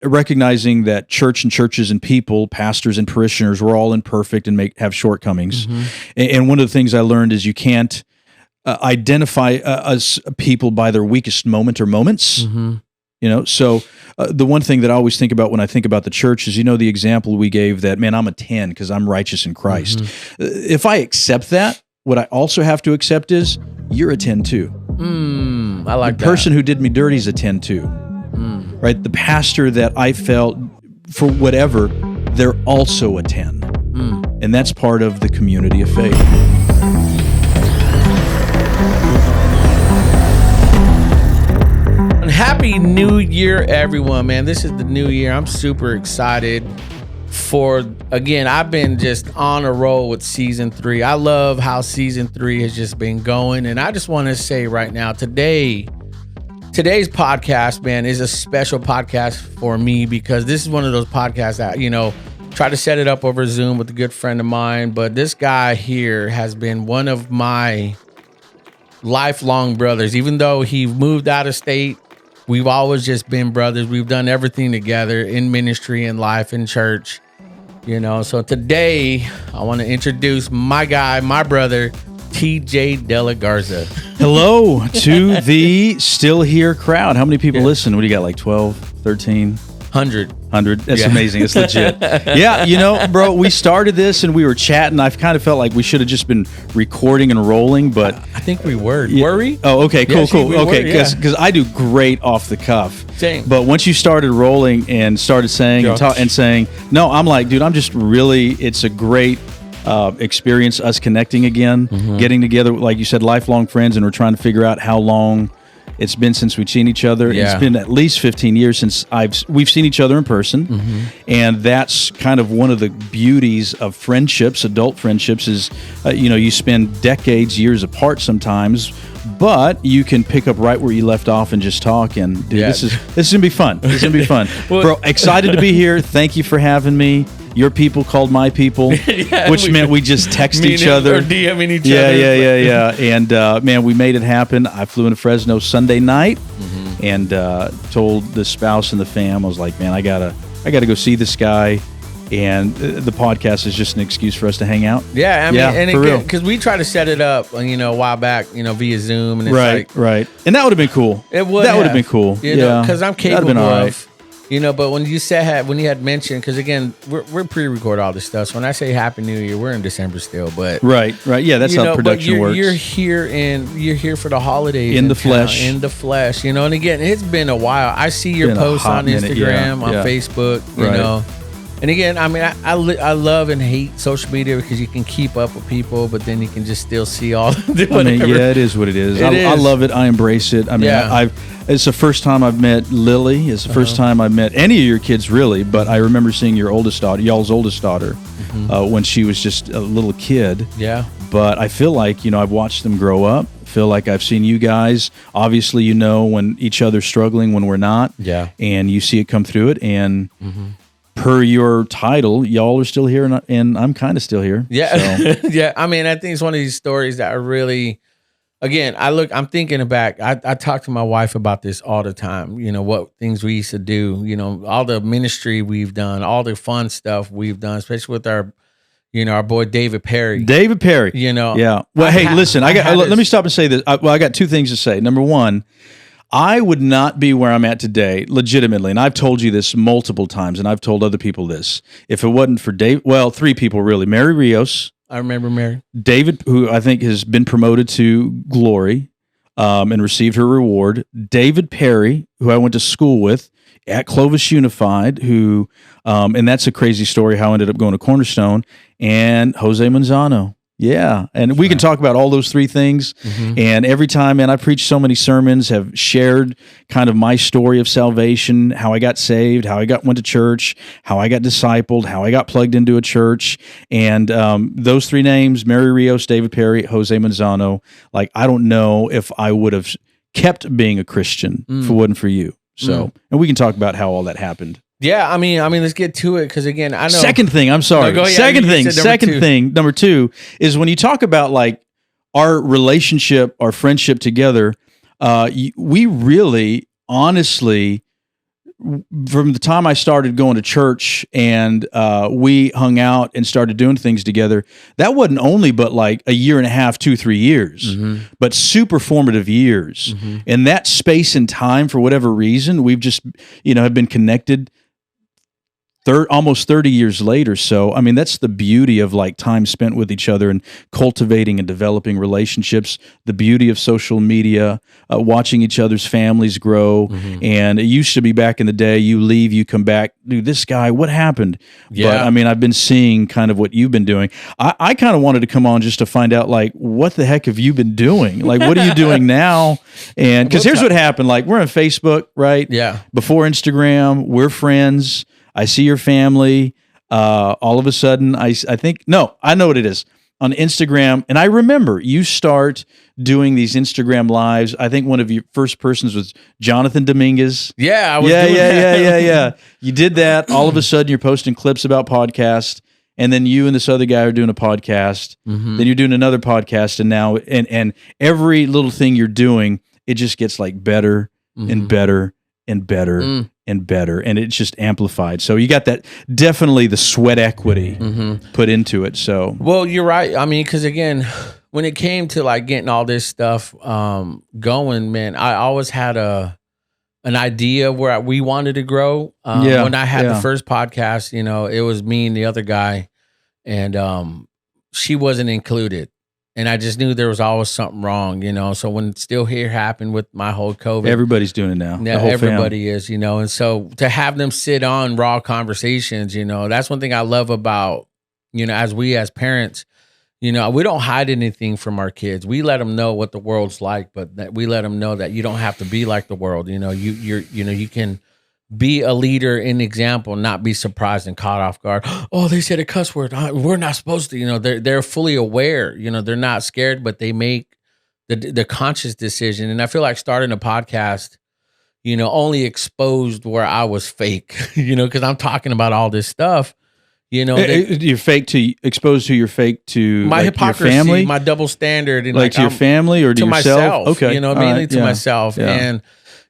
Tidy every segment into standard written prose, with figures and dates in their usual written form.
recognizing that church and churches and people, pastors and parishioners, we're all imperfect and have shortcomings. And one of the things I learned is you can't identify us people by their weakest moment or moments. So the one thing that I always think about when I think about the church is, the example we gave that, man, I'm a 10 because I'm righteous in Christ. If I accept that, what I also have to accept is you're a 10 too. I like that. The person who did me dirty is a 10 too. Right? The pastor that I felt for whatever, they're also a 10. And that's part of the community of faith. Happy New Year, everyone, man. This is the new year. I'm super excited again, I've been just on a roll with season 3. I love how season 3 has just been going. And I just want to say right now, today's podcast, man, is a special podcast for me because this is one of those podcasts that, try to set it up over Zoom with a good friend of mine. But this guy here has been one of my lifelong brothers. Even though he moved out of state, we've always just been brothers. We've done everything together in ministry and life in church, So today I want to introduce my guy, my brother, TJ Della Garza. Hello to the still here crowd. How many people listen? What do you got, like 12, 13? 100. That's amazing. It's legit. Yeah, bro, we started this and we were chatting. I've kind of felt like we should have just been recording and rolling, but I think we were. Were we? Oh, okay, cool. Okay, because I do great off the cuff. Same. But once you started rolling and started saying and saying, no, I'm like, dude, I'm just really, it's a great experience, us connecting again, getting together, like you said, lifelong friends, and we're trying to figure out how long it's been since we've seen each other. Yeah. It's been at least 15 years since we've seen each other in person. And that's kind of one of the beauties of friendships, adult friendships, is, you spend decades, years apart sometimes, but you can pick up right where you left off and just talk. And dude, this is going to be fun. This is going to be fun. Well, bro, excited to be here. Thank you for having me. Your people called my people, which meant we just text each other. Or DMing each other. Yeah. And man, we made it happen. I flew into Fresno Sunday night and told the spouse and the fam, I was like, man, I gotta go see this guy. And the podcast is just an excuse for us to hang out. Yeah, I mean, and again, because we tried to set it up, a while back, via Zoom, and it's right, and that would have been cool. It would. That would have been cool. Because I'm capable been all right. of. But when you had mentioned, because again, we're pre-record all this stuff. So when I say Happy New Year, we're in December still, but right, yeah, that's how production works. You're here for the holidays in the flesh, and again, it's been a while. I see your posts on Instagram, on Facebook, you know. And again, I mean, I love and hate social media because you can keep up with people, but then you can just still see all. It is what it is. I love it. I embrace it. I mean, it's the first time I've met Lily. It's the first time I've met any of your kids, really. But I remember seeing your oldest daughter, y'all's oldest daughter, when she was just a little kid. Yeah. But I feel like, I've watched them grow up. Feel like I've seen you guys. Obviously, when each other's struggling, when we're not. Yeah. And you see it come through it. And per your title, y'all are still here, and I'm kind of still here. Yeah. So. Yeah. I mean, I think it's one of these stories that I really, again, I'm thinking back. I talk to my wife about this all the time. What things we used to do, all the ministry we've done, all the fun stuff we've done, especially with our boy David Perry. Yeah. Well, hey, listen, let me stop and say this. I got two things to say. Number one, I would not be where I'm at today, legitimately, and I've told you this multiple times, and I've told other people this, if it wasn't for Dave, well, three people really, Mary Rios. I remember Mary. David, who I think has been promoted to glory and received her reward. David Perry, who I went to school with at Clovis Unified, who, and that's a crazy story how I ended up going to Cornerstone, and Jose Manzano. Yeah, and we can talk about all those three things. And every time, man, I preach so many sermons, have shared kind of my story of salvation, how I got saved, how I went to church, how I got discipled, how I got plugged into a church. And those three names, Mary Rios, David Perry, Jose Manzano, like, I don't know if I would have kept being a Christian if it wasn't for you. So, and we can talk about how all that happened. Yeah, I mean, let's get to it because again, I know. Second thing, I'm sorry. No, Number two is when you talk about like our relationship, our friendship together. We really, honestly, from the time I started going to church and we hung out and started doing things together, that wasn't only but like a year and a half, 2-3 years, but super formative years. And that space and time, for whatever reason, we've just, have been connected almost 30 years later. So, I mean, that's the beauty of like time spent with each other and cultivating and developing relationships, the beauty of social media, watching each other's families grow. And it used to be back in the day, you leave, you come back, dude, this guy, what happened? Yeah. But I mean, I've been seeing kind of what you've been doing. I kind of wanted to come on just to find out, like, what the heck have you been doing? Like, what are you doing now? And because here's what happened. Like, we're on Facebook, right? Yeah. Before Instagram, we're friends. I see your family. All of a sudden, I know what it is on Instagram. And I remember you start doing these Instagram lives. I think one of your first persons was Jonathan Dominguez. Yeah, I was doing that. Yeah. You did that. All of a sudden, you're posting clips about podcasts. And then you and this other guy are doing a podcast. Then you're doing another podcast. And now, and every little thing you're doing, it just gets like better and better and better and better, and it's just amplified. So you got that, definitely the sweat equity put into it. So, well, you're right. I mean, because again, when it came to like getting all this stuff going, man, I always had an idea where we wanted to grow. When I had the first podcast, it was me and the other guy, and she wasn't included. And I just knew there was always something wrong, So when Still Here happened with my whole COVID, everybody's doing it now. Yeah, everybody is, And so to have them sit on raw conversations, that's one thing I love about, as parents, we don't hide anything from our kids. We let them know what the world's like, but that we let them know that you don't have to be like the world. You can be a leader in example, not be surprised and caught off guard. Oh, they said a cuss word. We're not supposed to. They're fully aware. They're not scared, but they make the conscious decision. And I feel like starting a podcast, only exposed where I was fake. Because I'm talking about all this stuff. You're fake to exposed to your fake to my like hypocrisy, your family, my double standard, and like to your family or to yourself. Myself. Okay, Mainly to myself. Yeah. And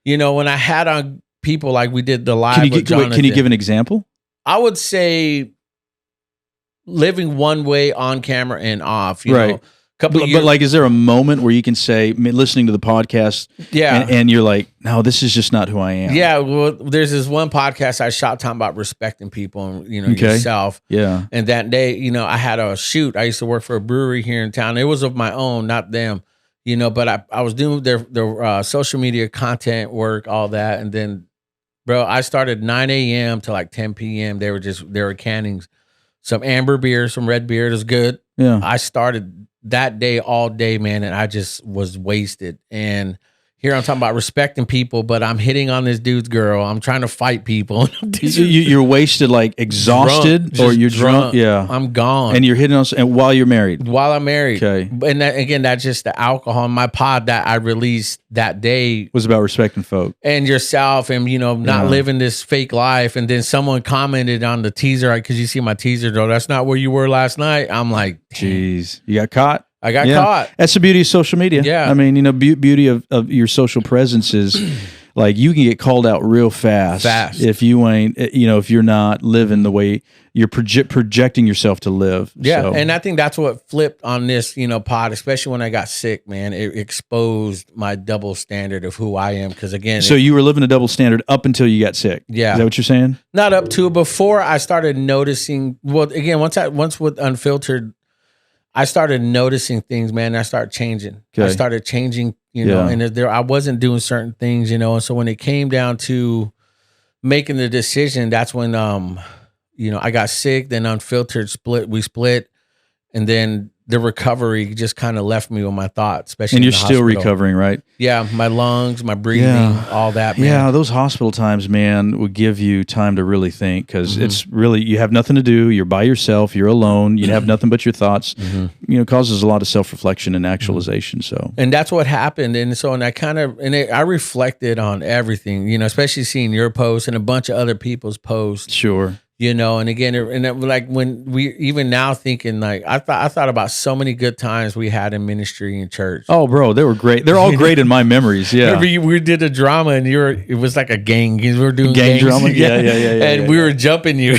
when I had on people like we did the live with Jonathan. Can you give an example? I would say living one way on camera and off, right. But like, is there a moment where you can say, listening to the podcast, and you're like, no, this is just not who I am? Yeah, well, there's this one podcast I shot talking about respecting people and, yourself. Yeah. And that day, I had a shoot. I used to work for a brewery here in town. It was of my own, not them, but I was doing their social media content work, all that. And then, bro, I started 9 a.m. to like 10 p.m. They were canning some amber beer, some red beer. It was good. Yeah. I started that day all day, man, and I just was wasted. And here I'm talking about respecting people, but I'm hitting on this dude's girl. I'm trying to fight people. You're wasted, like exhausted, drunk, or you're drunk. Yeah, I'm gone. And you're hitting on, and while you're married. While I'm married. Okay. And that, again, that's just the alcohol. My pod that I released that day was about respecting folk and yourself, and not living this fake life. And then someone commented on the teaser, because you see my teaser, though. That's not where you were last night. I'm like, jeez, you got caught. I got caught. That's the beauty of social media. Yeah. I mean, beauty of your social presence is like you can get called out real fast. If you ain't, if you're not living the way you're projecting yourself to live. Yeah. So. And I think that's what flipped on this, pod, especially when I got sick, man. It exposed my double standard of who I am. Because again, so you were living a double standard up until you got sick. Yeah. Is that what you're saying? Not up to, before I started noticing, well, again, once with Unfiltered, I started noticing things, man. I started changing. Okay. I started changing, and I wasn't doing certain things, and so when it came down to making the decision, that's when, I got sick, then Unfiltered we split, and then the recovery just kind of left me with my thoughts, especially and in you're the still hospital. Recovering, right? Yeah, my lungs, my breathing, all that, man. Yeah, those hospital times, man, would give you time to really think, because it's really, you have nothing to do, you're by yourself, you're alone, you have nothing but your thoughts, causes a lot of self-reflection and actualization, so. And that's what happened, and so, and I reflected on everything, especially seeing your post and a bunch of other people's posts. Sure. And again, like when we even now thinking like I thought about so many good times we had in ministry and church. Oh, bro, they were great. They're all great in my memories. Yeah, we did a drama and it was like a gang. We were doing gang gangs. drama. Yeah, and we were jumping you.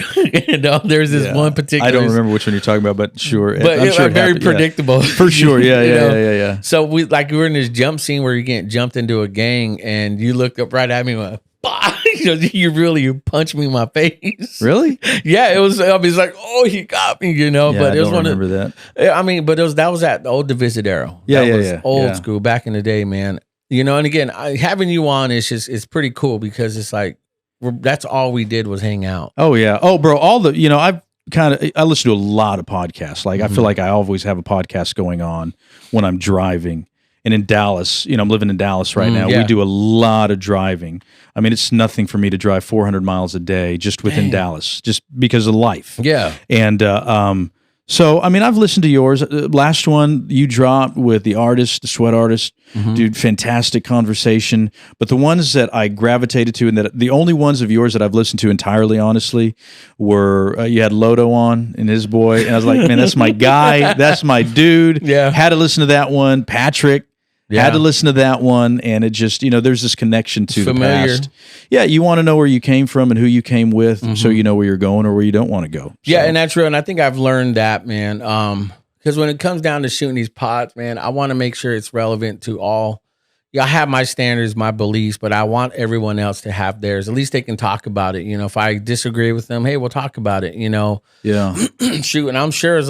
There's this one particular. I don't remember which one you're talking about, but sure. But I'm it's sure like very predictable. For sure. Yeah. So we were in this jump scene where you're getting jumped into a gang, and you looked up right at me and went, bah! You punched me in my face. Really? Yeah, it was. I was like, oh, he got me. Yeah, but it was one remember of. That. I mean, but that was at the old Divisadero. Yeah, that was old school back in the day, man. And again, having you on is it's pretty cool because it's like that's all we did was hang out. Oh yeah. Oh, bro. I listen to a lot of podcasts. Like I feel like I always have a podcast going on when I'm driving. And in Dallas, I'm living in Dallas right now. We do a lot of driving. I mean, it's nothing for me to drive 400 miles a day just within Dallas, just because of life. Yeah. And so, I mean, I've listened to yours. Last one you dropped with the Sweat Artist, dude, fantastic conversation. But the ones that I gravitated to, and that the only ones of yours that I've listened to entirely, honestly, were you had Lodo on and his boy, and I was like, man, that's my guy, that's my dude. Yeah, had to listen to that one. Patrick. Yeah. Had to listen to that one, and it just, there's this connection to familiar. The past. Yeah, you want to know where you came from and who you came with, so you know where you're going or where you don't want to go. So. Yeah, and that's real, and I think I've learned that, man, because when it comes down to shooting these pods, man, I want to make sure it's relevant to all. Yeah, I have my standards, my beliefs, but I want everyone else to have theirs. At least they can talk about it. If I disagree with them, hey, we'll talk about it, Yeah. Shoot, and I'm sure, as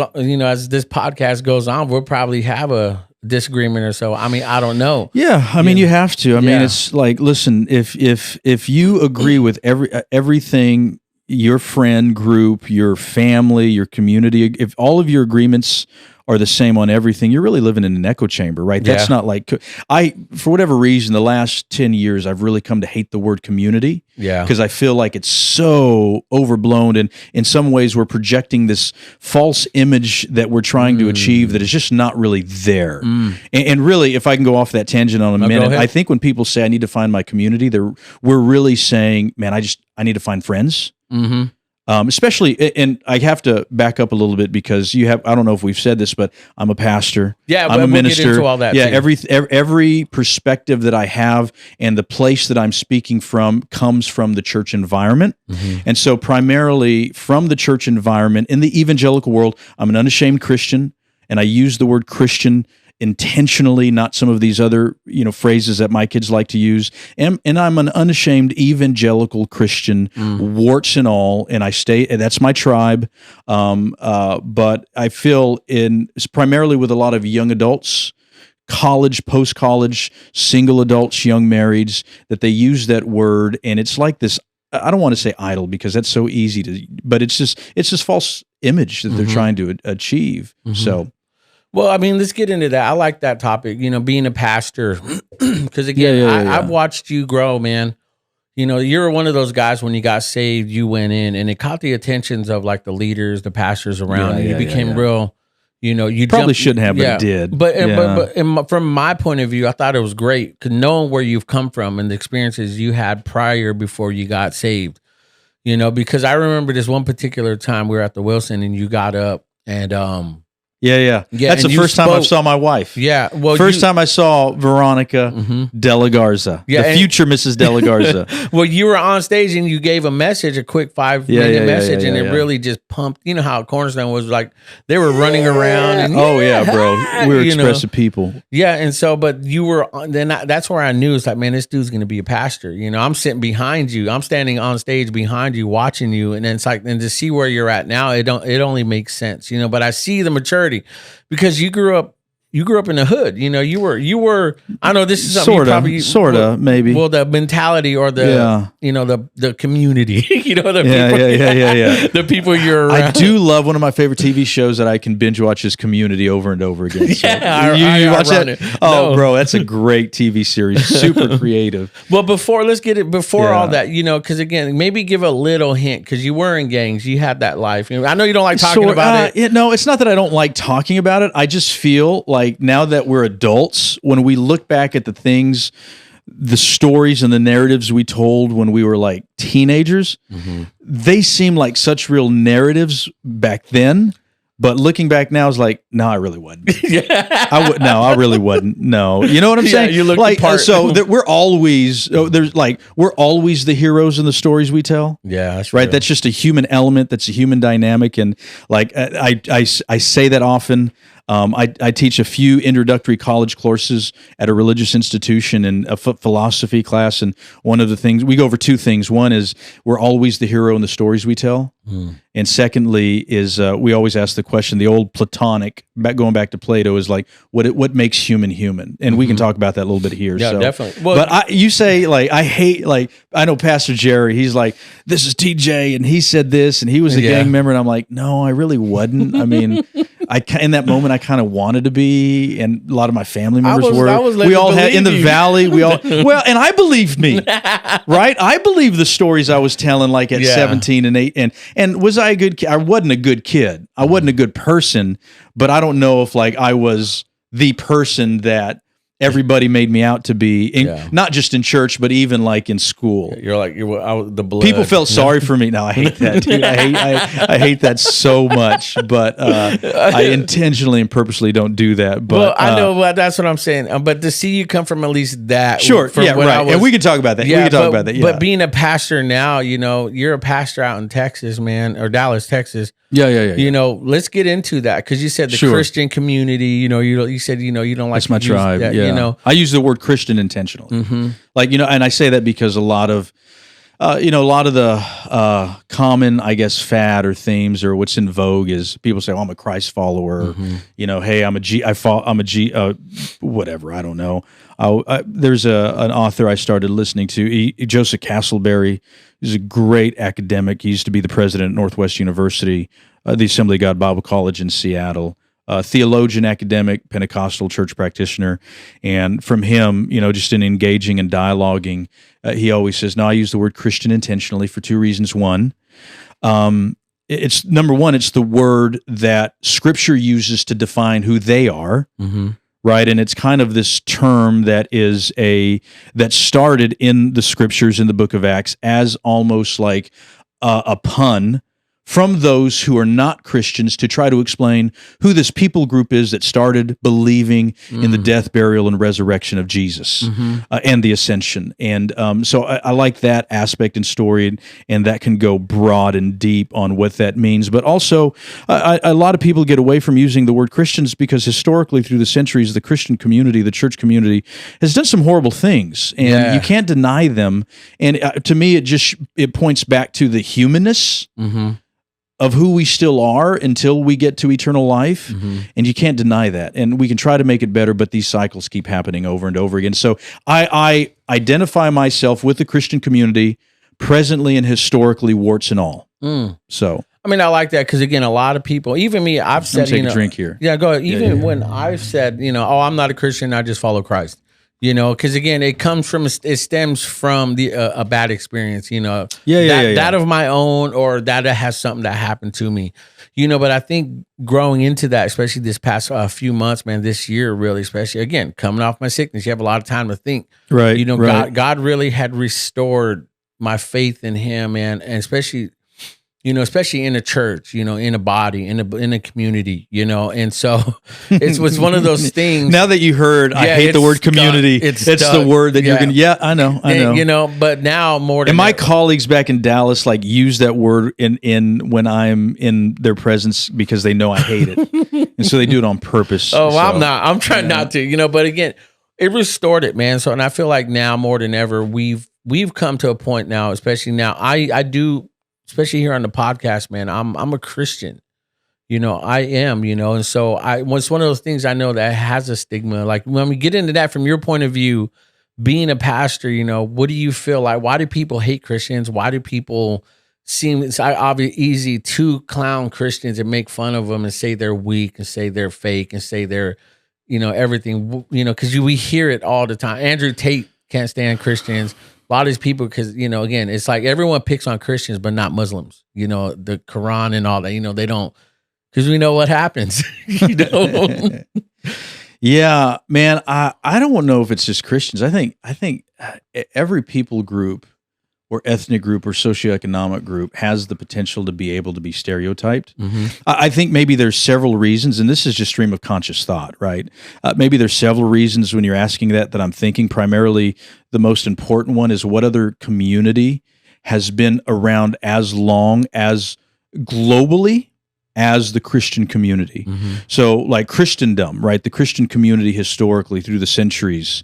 this podcast goes on, we'll probably have a disagreement or so. I mean, I don't know. Yeah, I mean, you have to. I mean, it's like, listen, if you agree with everything, your friend group, your family, your community, if all of your agreements are the same on everything, you're really living in an echo chamber, right? That's not like, for whatever reason, the last 10 years, I've really come to hate the word community. Yeah. Because I feel like it's so overblown, and in some ways we're projecting this false image that we're trying to achieve that is just not really there. And really, if I can go off that tangent on a minute, I think when people say I need to find my community, we're really saying, man, I need to find friends. Mm-hmm. Especially, and I have to back up a little bit because I don't know if we've said this, but I'm a pastor. Yeah, I'm a minister. Get into all that. Yeah, too. every perspective that I have and the place that I'm speaking from comes from the church environment. Mm-hmm. And so primarily from the church environment in the evangelical world, I'm an unashamed Christian, and I use the word Christian intentionally, not some of these other phrases that my kids like to use. And I'm an unashamed evangelical Christian, warts and all, and that's my tribe. But I feel it's primarily with a lot of young adults, college, post-college, single adults, young marrieds, that they use that word, and it's like this. I don't want to say idol because that's so easy but it's this false image that they're trying to achieve. So. Well, I mean, let's get into that. I like that topic, being a pastor, because again, I've watched you grow, man. You're one of those guys when you got saved, you went in and it caught the attentions of like the leaders, the pastors around you. You became real, you probably shouldn't have, but it did. But from my point of view, I thought it was great because knowing where you've come from and the experiences you had before you got saved, because I remember this one particular time we were at the Wilson and you got up and, Yeah. That's the first time I saw my wife. Yeah. Well, first time I saw Veronica De La Garza, the future Mrs. De La Garza. Well, you were on stage and you gave a message, a quick 5-minute message, and it really just pumped. You know how Cornerstone was like, they were running around. And, bro. We were expressive people. Yeah. And so, but you were, that's where I knew it's like, man, this dude's going to be a pastor. I'm sitting behind you. I'm standing on stage behind you, watching you. And then it's like, and to see where you're at now, it only makes sense, but I see the maturity. Because you grew up in the hood, you were. I know this is something sort of, maybe. Well, the mentality or the the community, people, the people you're around. I do love one of my favorite TV shows that I can binge watch is Community over and over again. So you watch that? Oh, bro, that's a great TV series, super creative. Well, let's get it before all that, because again, maybe give a little hint because you were in gangs, you had that life. I know you don't like talking about it. No, it's not that I don't like talking about it. I just feel like now that we're adults, when we look back at the things the stories and the narratives we told when we were like teenagers, they seem like such real narratives back then. But looking back now is like, no, I really wasn't. I really wasn't. No, you know what I'm saying? You look like, the part. so that we're always we're always the heroes in the stories we tell. Yeah, that's right. real. That's just a human element. That's a human dynamic, and like I say that often. I teach a few introductory college courses at a religious institution and a philosophy class, and one of the things we go over two things. One is we're always the hero in the stories we tell, and secondly is we always ask the question. The old Platonic, going back to Plato, is like what makes human, and we can talk about that a little bit here. Yeah, so. definitely. Well, But you say like I hate like I know Pastor Jerry. He's like, this is TJ, and he said this, and he was a gang member, and I'm like, no, I really wasn't. I mean. In that moment, I kind of wanted to be, and a lot of my family members were. We all had in the valley. We all and I believed me, right? I believed the stories I was telling, like at 17 and 8, and was I a good kid? I wasn't a good kid. I wasn't a good person, but I don't know if like I was the person that everybody made me out to be, not just in church, but even like in school. You're like the blood. People felt sorry for me. No, I hate that, dude. I hate that so much. But I intentionally and purposely don't do that. But well, I know, but that's what I'm saying. But to see you come from at least that, sure, right. And we can talk about that. Yeah, we can talk about that. Yeah. But being a pastor now, you're a pastor out in Texas, man, or Dallas, Texas. Yeah. Let's get into that because you said the Christian community. You said you don't like. That's my tribe. That, yeah. I use the word Christian intentionally. Like and I say that because a lot of the common, I guess, fad or themes or what's in vogue is people say, "Oh, I'm a Christ follower." Hey, I'm a G. I'm a G. Whatever. I don't know. There's an author I started listening to, Joseph Castleberry. He's a great academic. He used to be the president at Northwest University, the Assembly of God Bible College in Seattle. Theologian, academic, Pentecostal church practitioner. And from him, just in engaging and dialoguing, he always says, no, I use the word Christian intentionally for two reasons. One, it's number one, it's the word that Scripture uses to define who they are. Right, and it's kind of this term that started in the Scriptures in the Book of Acts as almost like a pun from those who are not Christians to try to explain who this people group is that started believing in the death, burial, and resurrection of Jesus and the ascension. And so I like that aspect and story, and that can go broad and deep on what that means. But also, a lot of people get away from using the word Christians because historically through the centuries, the Christian community, the church community, has done some horrible things, and you can't deny them. And to me, it points back to the humanness of who we still are until we get to eternal life, and you can't deny that. And we can try to make it better, but these cycles keep happening over and over again. So I identify myself with the Christian community presently and historically, warts and all. So I mean, I like that because again, a lot of people, even me, I've said, take a drink here. Yeah, go ahead. Even when I've said, I'm not a Christian, I just follow Christ. Because again, it stems from a bad experience, that of my own, or that has something that happened to me, but I think growing into that, especially this past few months, man, this year, really, especially again, coming off my sickness, you have a lot of time to think, right? God really had restored my faith in him, and especially in a church, in a body, in a community, and so it's one of those things. Now that you heard, I hate the word community. It's the word that you're going to, I know. But now more than and my colleagues back in Dallas, like use that word in when I'm in their presence because they know I hate it. And so they do it on purpose. Oh, well, I'm trying not to, but again, it restored it, man. So, and I feel like now more than ever, we've come to a point now, especially now, I do, especially here on the podcast, man, I'm a Christian, I am, and so it's one of those things I know that has a stigma. Like when we get into that from your point of view, being a pastor, what do you feel like? Why do people hate Christians? Why do people seem it's obviously easy to clown Christians and make fun of them and say they're weak and say they're fake and say they're, everything, because we hear it all the time. Andrew Tate can't stand Christians. A lot of these people, because, again, it's like everyone picks on Christians, but not Muslims, the Quran and all that, they don't, because we know what happens, Yeah, man, I don't know if it's just Christians. I think every people group or ethnic group or socioeconomic group has the potential to be able to be stereotyped. I think maybe there's several reasons, and this is just stream of conscious thought, right? Maybe there's several reasons when you're asking that I'm thinking. Primarily, the most important one is what other community has been around as long as globally as the Christian community. So like Christendom, right? The Christian community historically through the centuries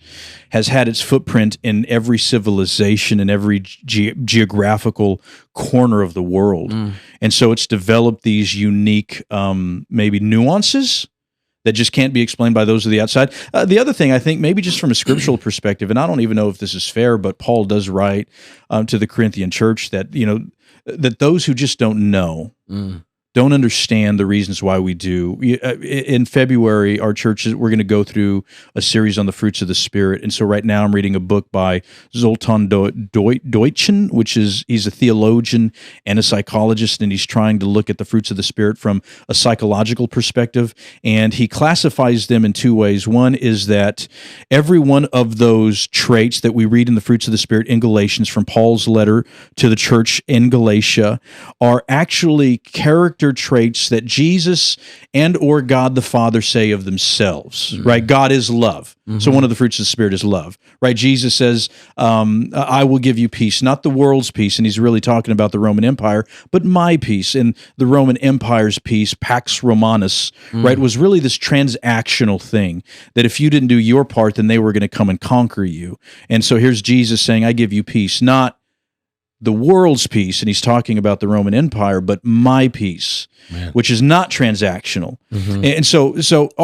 has had its footprint in every civilization and every geographical corner of the world. And so it's developed these unique maybe nuances that just can't be explained by those of the outside. The other thing, I think, maybe just from a scriptural perspective, and I don't even know if this is fair, but Paul does write to the Corinthian church that, that those who just don't know, don't understand the reasons why we do. In February, our churches, we're going to go through a series on the fruits of the Spirit. And so right now I'm reading a book by Zoltan Deutschen, he's a theologian and a psychologist, and he's trying to look at the fruits of the Spirit from a psychological perspective. And he classifies them in two ways. One is that every one of those traits that we read in the fruits of the Spirit in Galatians from Paul's letter to the church in Galatia are actually character traits that Jesus and or God the Father say of themselves, right? God is love. So one of the fruits of the Spirit is love, right? Jesus says, I will give you peace, not the world's peace, and he's really talking about the Roman Empire, but my peace. And the Roman Empire's peace, Pax Romanus, right, was really this transactional thing, that if you didn't do your part, then they were going to come and conquer you. And so here's Jesus saying, I give you peace, not the world's peace, and he's talking about the Roman Empire, but my peace, which is not transactional. And so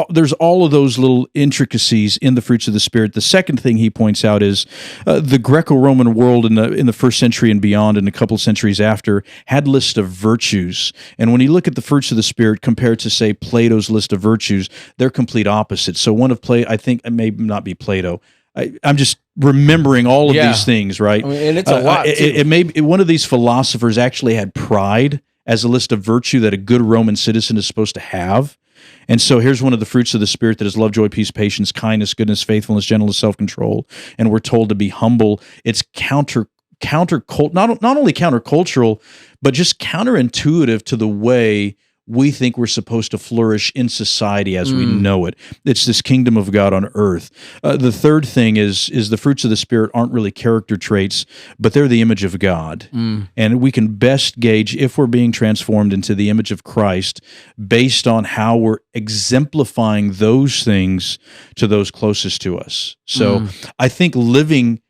there's all of those little intricacies in the fruits of the Spirit. The second thing he points out is the Greco-Roman world in the first century and beyond, and a couple centuries after, had lists of virtues. And when you look at the fruits of the Spirit compared to, say, Plato's list of virtues, they're complete opposites. So one of I think it may not be Plato. I'm just remembering all of these things, right? I mean, and it's a lot. One of these philosophers actually had pride as a list of virtue that a good Roman citizen is supposed to have. And so here's one of the fruits of the Spirit that is love, joy, peace, patience, kindness, goodness, faithfulness, gentleness, self-control. And we're told to be humble. It's not only countercultural, but just counterintuitive to the way we think we're supposed to flourish in society as we know it. It's this kingdom of God on earth. The third thing is the fruits of the Spirit aren't really character traits, but they're the image of God. And we can best gauge if we're being transformed into the image of Christ based on how we're exemplifying those things to those closest to us. So I think living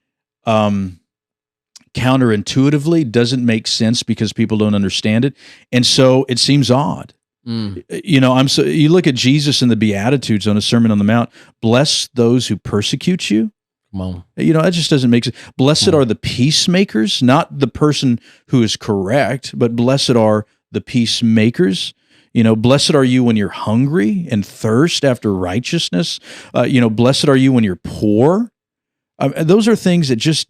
counterintuitively doesn't make sense because people don't understand it, and so it seems odd. You look at Jesus in the Beatitudes on a Sermon on the Mount. Bless those who persecute you. That just doesn't make sense. Blessed are the peacemakers, not the person who is correct, but blessed are the peacemakers. Blessed are you when you're hungry and thirst after righteousness. Blessed are you when you're poor. Those are things that just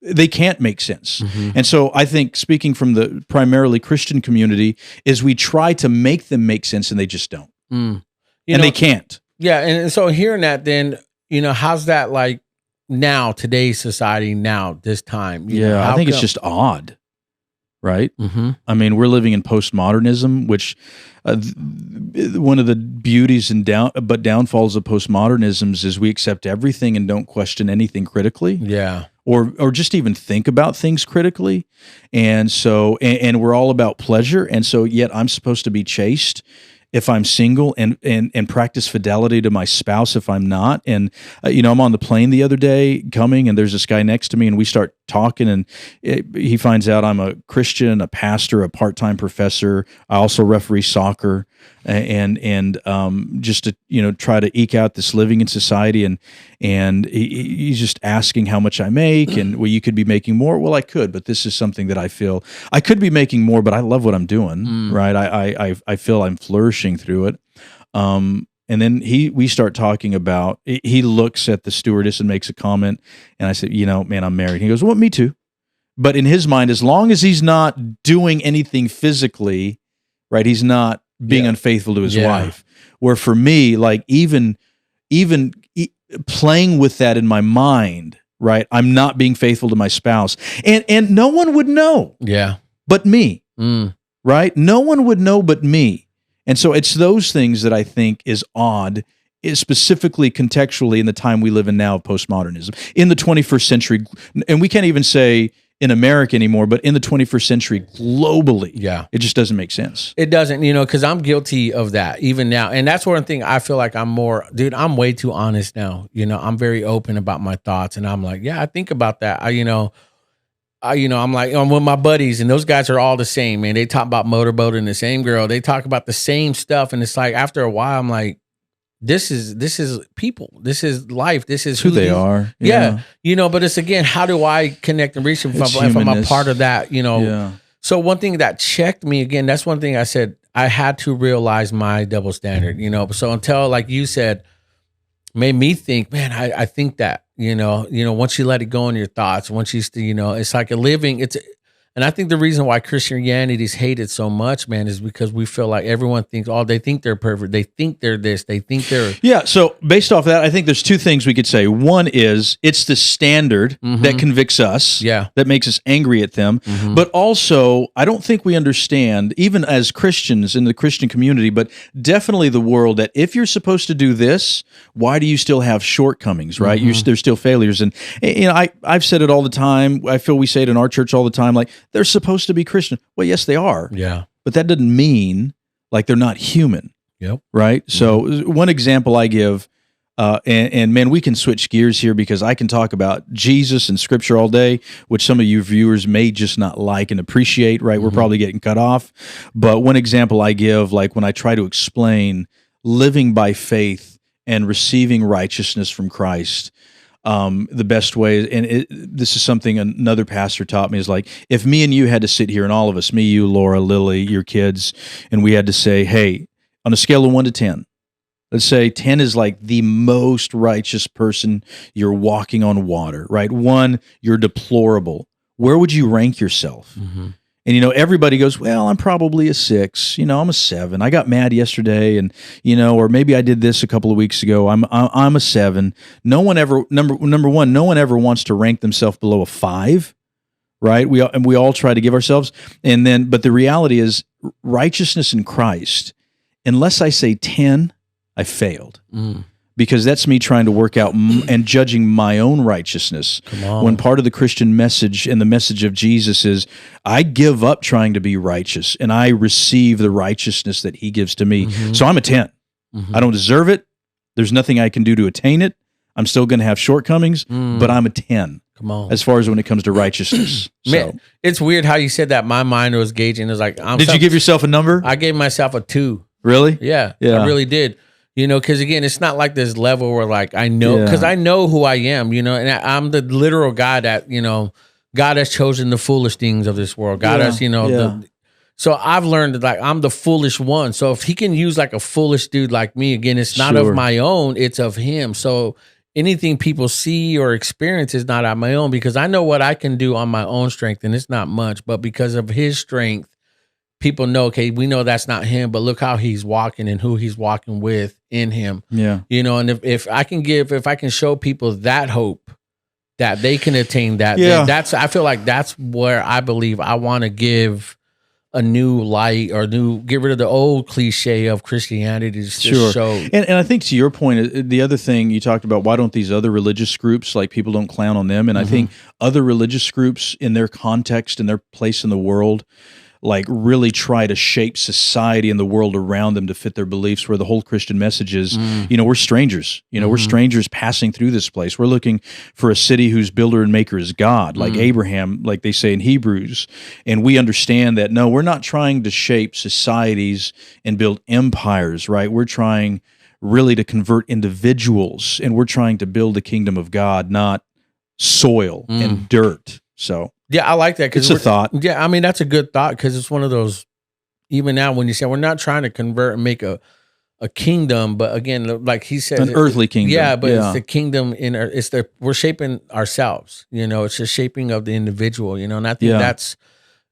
they can't make sense. And so I think, speaking from the primarily Christian community, is we try to make them make sense, and they just don't. They can't. Yeah, and so hearing that, then, how's that like now, today's society now, this time? I think it's just odd, right? I mean, we're living in postmodernism, which one of the beauties and downfalls of postmodernism is we accept everything and don't question anything critically. Yeah. Or just even think about things critically. And so, and we're all about pleasure. And so yet I'm supposed to be chaste if I'm single and practice fidelity to my spouse if I'm not. And, I'm on the plane the other day coming, and there's this guy next to me, and we start talking, and he finds out I'm a Christian, a pastor, a part-time professor. I also referee soccer, and just to try to eke out this living in society, and he's just asking how much I make, and well, you could be making more. Well, I could, but this is something that I feel I could be making more, but I love what I'm doing, right? I feel I'm flourishing through it. And then we start talking about, he looks at the stewardess and makes a comment, and I said, man, I'm married. He goes, well, me too. But in his mind, as long as he's not doing anything physically, right, he's not being unfaithful to his wife. Where for me, like even even playing with that in my mind, right? I'm not being faithful to my spouse. And no one would know but me, right? No one would know but me. And so it's those things that I think is odd, is specifically contextually in the time we live in now of postmodernism, in the 21st century. And we can't even say in America anymore, but in the 21st century globally, it just doesn't make sense. It doesn't, because I'm guilty of that even now. And that's one thing I feel like I'm way too honest now. I'm very open about my thoughts, and I'm like, I think about that. I'm like, I'm with my buddies, and those guys are all the same, man. They talk about motorboating, the same girl. They talk about the same stuff, and it's like after a while, I'm like, this is people. This is life. This is who they are. Yeah. But it's again, how do I connect and reach them if I'm a part of that? So one thing that checked me again, that's one thing I said, I had to realize my double standard. So until, like you said, made me think, man, I think that, once you let it go in your thoughts, once you, it's like a living, and I think the reason why Christianity is hated so much, man, is because we feel like everyone thinks, they think they're perfect. They think they're this. They think they're... Yeah, so based off that, I think there's two things we could say. One is it's the standard that convicts us, that makes us angry at them. But also, I don't think we understand, even as Christians in the Christian community, but definitely the world, that if you're supposed to do this, why do you still have shortcomings, right? There's still failures. And I've said it all the time. I feel we say it in our church all the time, like, they're supposed to be Christian. Well, yes, they are. Yeah. But that doesn't mean like they're not human. Yep. Right? So one example I give, and man, we can switch gears here because I can talk about Jesus and Scripture all day, which some of you viewers may just not like and appreciate, right? We're probably getting cut off. But one example I give, like when I try to explain living by faith and receiving righteousness from Christ, the best way, and this is something another pastor taught me, is like, if me and you had to sit here, and all of us, me, you, Laura, Lily, your kids, and we had to say, hey, on a scale of 1 to 10, let's say 10 is like the most righteous person, you're walking on water, right? 1, you're deplorable. Where would you rank yourself? And, everybody goes, well, I'm probably a 6, I'm a 7. I got mad yesterday and, or maybe I did this a couple of weeks ago. I'm a 7. No one ever, number one, no one ever wants to rank themselves below a 5, right? We all try to give ourselves. But the reality is righteousness in Christ, unless I say 10, I failed. Because that's me trying to work out and judging my own righteousness. When part of the Christian message and the message of Jesus is, I give up trying to be righteous and I receive the righteousness that he gives to me. So I'm a 10. I don't deserve it. There's nothing I can do to attain it. I'm still going to have shortcomings, but I'm a 10. As far as when it comes to righteousness. Man, it's weird how you said that. My mind was gauging. It was like, did you give yourself a number? I gave myself a 2. Really? Yeah. I really did. Because again, it's not like this level where like I know, because I know who I am, and I'm the literal guy that, God has chosen the foolish things of this world. God has, so I've learned that like I'm the foolish one. So if he can use like a foolish dude like me, again, it's not of my own, it's of him. So anything people see or experience is not on my own, because I know what I can do on my own strength, and it's not much, but because of his strength, people know, okay, we know that's not him, but look how he's walking and who he's walking with in him. Yeah. And if I can show people that hope that they can attain that, I feel like that's where I believe I want to give a new light or get rid of the old cliche of Christianity to show. And I think to your point, the other thing you talked about, why don't these other religious groups, like people don't clown on them? And I think other religious groups in their context and their place in the world, like really try to shape society and the world around them to fit their beliefs, where the whole Christian message is, we're strangers, we're strangers passing through this place. We're looking for a city whose builder and maker is God, like Abraham, like they say in Hebrews. And we understand that, no, we're not trying to shape societies and build empires, right? We're trying really to convert individuals, and we're trying to build the kingdom of God, not soil and dirt. So yeah, I like that. It's a thought. Yeah, I mean, that's a good thought, because it's one of those, even now when you say we're not trying to convert and make a kingdom, but again, like he said, an earthly kingdom. Yeah, but it's the kingdom we're shaping ourselves, it's a shaping of the individual, and I think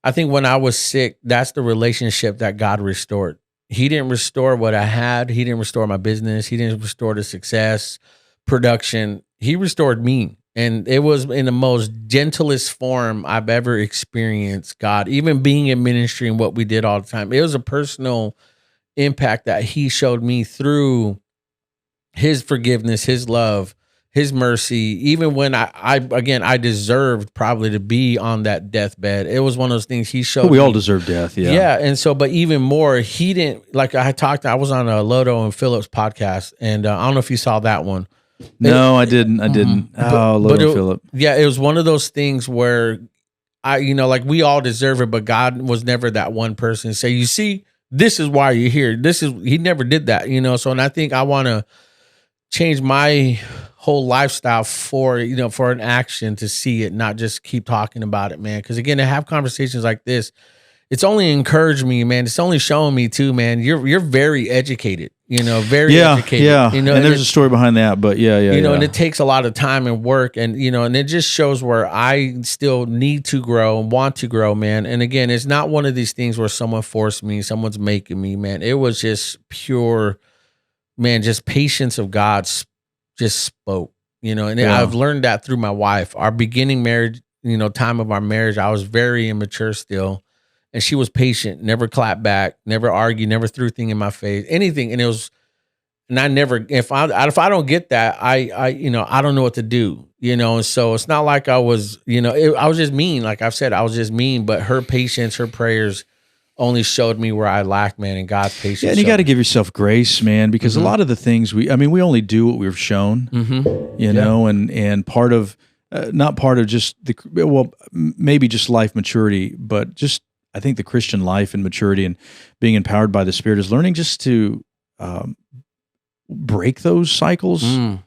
I think when I was sick, that's the relationship that God restored. He didn't restore what I had. He didn't restore my business. He didn't restore the success, production. He restored me. And it was in the most gentlest form I've ever experienced God, even being in ministry and what we did all the time. It was a personal impact that he showed me through his forgiveness, his love, his mercy. Even when I deserved probably to be on that deathbed. It was one of those things he showed We me. all deserve death. Yeah. Yeah. And so, but even more, he didn't, like I was on a Lodo and Phillips podcast, and I don't know if you saw that one. No, I didn't. Oh, Lodo Phillip. Yeah, it was one of those things where like we all deserve it, but God was never that one person say, you see, this is why you're here. He never did that, So, and I think I want to change my whole lifestyle for an action to see it, not just keep talking about it, man. Because again, to have conversations like this, it's only encouraged me, man. It's only showing me too, man. You're very educated, very educated. Yeah. And there's a story behind that, but yeah. And it takes a lot of time and work, and and it just shows where I still need to grow and want to grow, man. And again, it's not one of these things where someone forced me, someone's making me, man. It was just pure, man, just patience of God just spoke, and I've learned that through my wife. Our beginning marriage, time of our marriage, I was very immature still. And she was patient, never clapped back, never argued, never threw thing in my face, anything. And I never, if I don't get that, I don't know what to do, And so it's not like I was, I was just mean. Like I've said, I was just mean. But her patience, her prayers, only showed me where I lacked, man, and God's patience. Yeah, and you got to give yourself grace, man, because a lot of the things we only do what we're shown, and part of, not part of just maybe just life maturity, but just. I think the Christian life and maturity and being empowered by the Spirit is learning just to break those cycles, and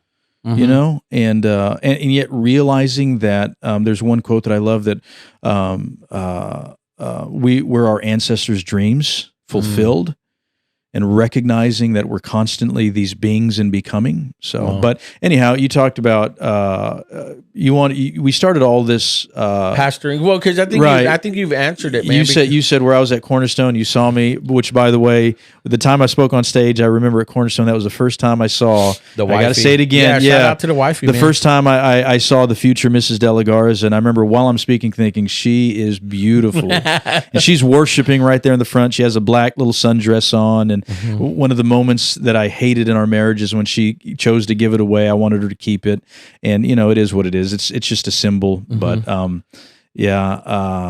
yet realizing that there's one quote that I love that we're our ancestors' dreams fulfilled. And recognizing that we're constantly these beings in becoming. So, but anyhow, you talked about we started all this pastoring. Well, because I think you've answered it, man. You said where I was at Cornerstone, you saw me. Which, by the way, the time I spoke on stage, I remember at Cornerstone that was the first time I saw. The wifey. I got to say it again. Yeah, shout out to the wifey. The first time I saw the future Mrs. De La Garza, and I remember while I'm speaking, thinking she is beautiful, and she's worshiping right there in the front. She has a black little sundress on, and one of the moments that I hated in our marriage is when she chose to give it away. I wanted her to keep it, and it is what it is. It's just a symbol, but yeah.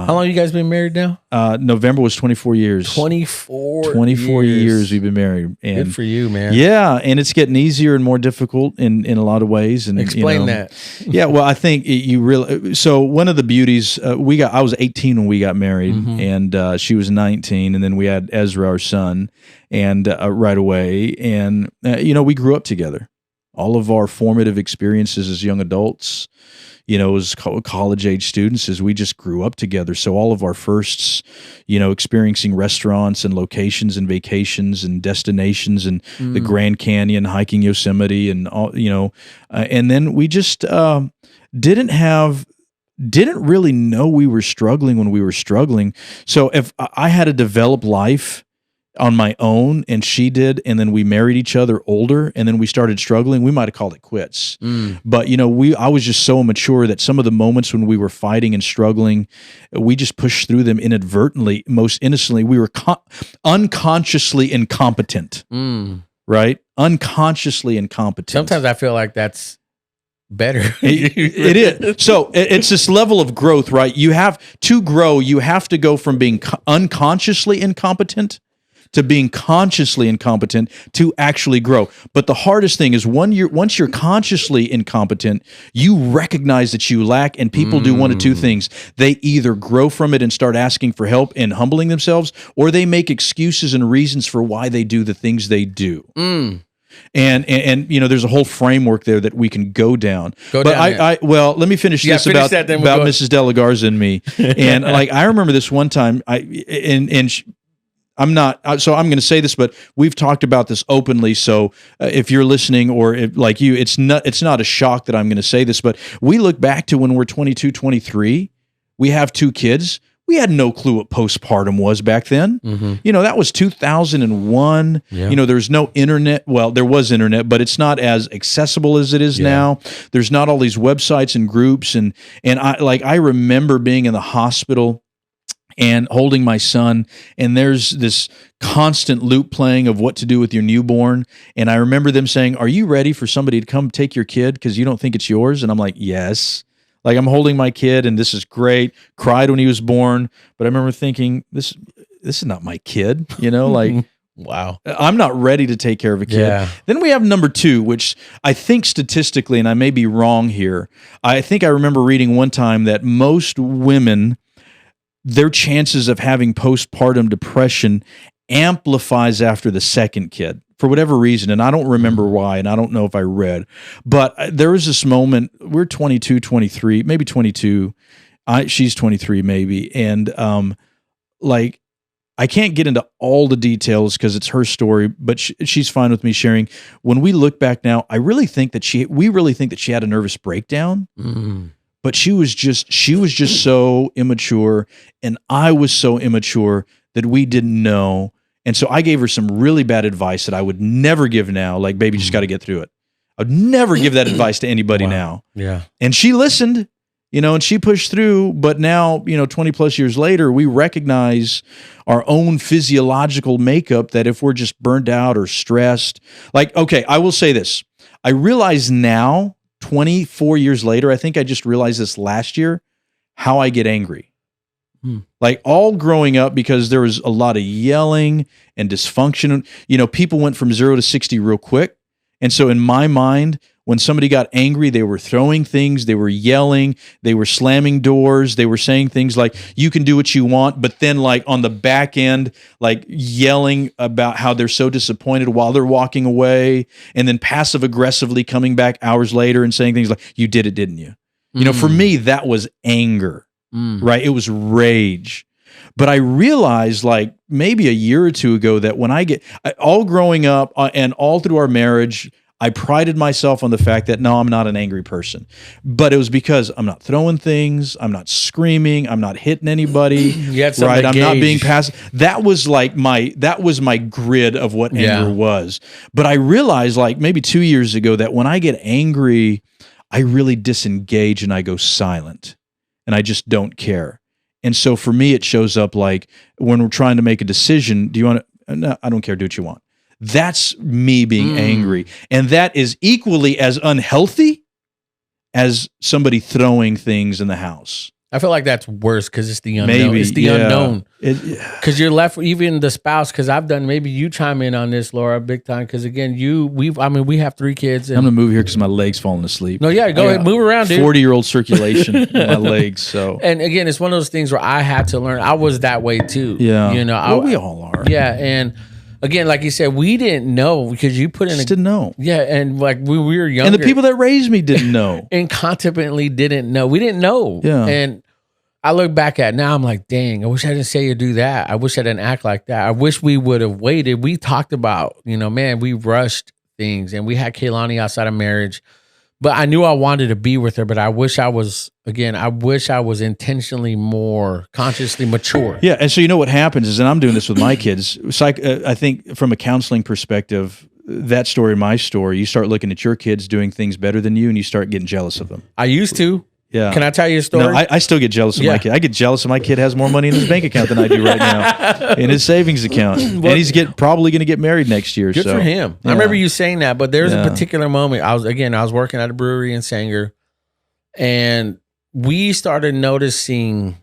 How long you guys been married now? November was 24 years. 24 years we've been married. And good for you, man. Yeah, and it's getting easier and more difficult in a lot of ways. And explain that. Yeah, well, I think you really. So one of the beauties I was 18 when we got married, and she was 19, and then we had Ezra, our son, and right away, and we grew up together. All of our formative experiences as young adults, as college age students, as we just grew up together. So all of our firsts, experiencing restaurants and locations and vacations and destinations and the Grand Canyon, hiking Yosemite, and all, and then we just didn't really know we were struggling when we were struggling. So if I had to develop life on my own and she did, and then we married each other older, and then we started struggling, we might have called it quits. But I was just so immature that some of the moments when we were fighting and struggling, we just pushed through them inadvertently, most innocently. We were unconsciously incompetent, right? Unconsciously incompetent. Sometimes I feel like that's better. It is. So it's this level of growth, right? You have to grow. You have to go from being unconsciously incompetent to being consciously incompetent to actually grow. But the hardest thing is once you're consciously incompetent, you recognize that you lack, and people do one of two things. They either grow from it and start asking for help and humbling themselves, or they make excuses and reasons for why they do the things they do. And there's a whole framework there that we can go down. Well, let me finish this about Mrs. De La Garza and me. And I remember this one time, I'm going to say this, but we've talked about this openly. So if you're listening, or it's not a shock that I'm going to say this, but we look back to when we're 22, 23, we have two kids. we had no clue what postpartum was back then. Mm-hmm. That was 2001. Yeah. There's no internet. Well, there was internet, but it's not as accessible as it is now. There's not all these websites and groups. And I remember being in the hospital and holding my son, and there's this constant loop playing of what to do with your newborn. And I remember them saying, "Are you ready for somebody to come take your kid because you don't think it's yours?" And I'm like, "Yes." Like, I'm holding my kid, and this is great. Cried when he was born, but I remember thinking, this is not my kid, like, wow, I'm not ready to take care of a kid. Yeah. Then we have number 2, which I think statistically, and I may be wrong here, I think I remember reading one time that most women, their chances of having postpartum depression amplifies after the second kid for whatever reason. And I don't remember why, and I don't know if I read, but there was this moment, we're 22, 23, maybe 22. She's 23 maybe. And I can't get into all the details because it's her story, but she's fine with me sharing. When we look back now, we really think that she had a nervous breakdown. But she was just so immature, and I was so immature that we didn't know. And so I gave her some really bad advice that I would never give now, like, baby, just got to get through it. I would never give that advice to anybody now. Yeah. And she listened, and she pushed through. But now, 20 plus years later, we recognize our own physiological makeup, that if we're just burned out or stressed, like, okay, I will say this. I realize now, 24 years later, I think I just realized this last year, how I get angry. Like, all growing up, because there was a lot of yelling and dysfunction. People went from 0 to 60 real quick. And so in my mind, when somebody got angry, they were throwing things, they were yelling, they were slamming doors, they were saying things like, "You can do what you want," but then, like, on the back end, like, yelling about how they're so disappointed while they're walking away, and then passive aggressively coming back hours later and saying things like, "You did it, didn't you?" For me, that was anger, right? It was rage. But I realized, like, maybe a year or two ago, that when all growing up and all through our marriage, I prided myself on the fact that, no, I'm not an angry person. But it was because I'm not throwing things, I'm not screaming, I'm not hitting anybody, right? I'm not being passive. That was my grid of what anger was. But I realized, like, maybe 2 years ago, that when I get angry, I really disengage and I go silent, and I just don't care. And so for me, it shows up like when we're trying to make a decision, do you want to, no, I don't care, do what you want. That's me being angry. And that is equally as unhealthy as somebody throwing things in the house. I feel like that's worse because it's the unknown. Maybe, it's the unknown. Because you're left, even the spouse, because I've done, maybe you chime in on this, Laura, big time. Because again, we have 3 kids. And I'm going to move here because my leg's falling asleep. No, yeah, go ahead, move around, dude. 40-year-old circulation in my legs. So, and again, it's one of those things where I had to learn. I was that way too. Yeah. We all are. Yeah. And again, like you said, we didn't know because you put in didn't know. Yeah, and like we were younger. And the people that raised me didn't know. Incontinently didn't know. We didn't know. Yeah. And I look back at now, I'm like, dang, I wish I didn't say or do that. I wish I didn't act like that. I wish we would have waited. We talked about, man, we rushed things and we had Kaylani outside of marriage. But I knew I wanted to be with her, but I wish I was intentionally more consciously mature. Yeah, and so what happens is, and I'm doing this with my kids, I think from a counseling perspective, that story, my story, you start looking at your kids doing things better than you, and you start getting jealous of them. I used to. Yeah. Can I tell you a story? No, I still get jealous of my kid. I get jealous of my kid has more money in his bank account than I do right now in his savings account. And he's probably going to get married next year. Good for him. Yeah. I remember you saying that, but there's a particular moment. I was working at a brewery in Sanger, and we started noticing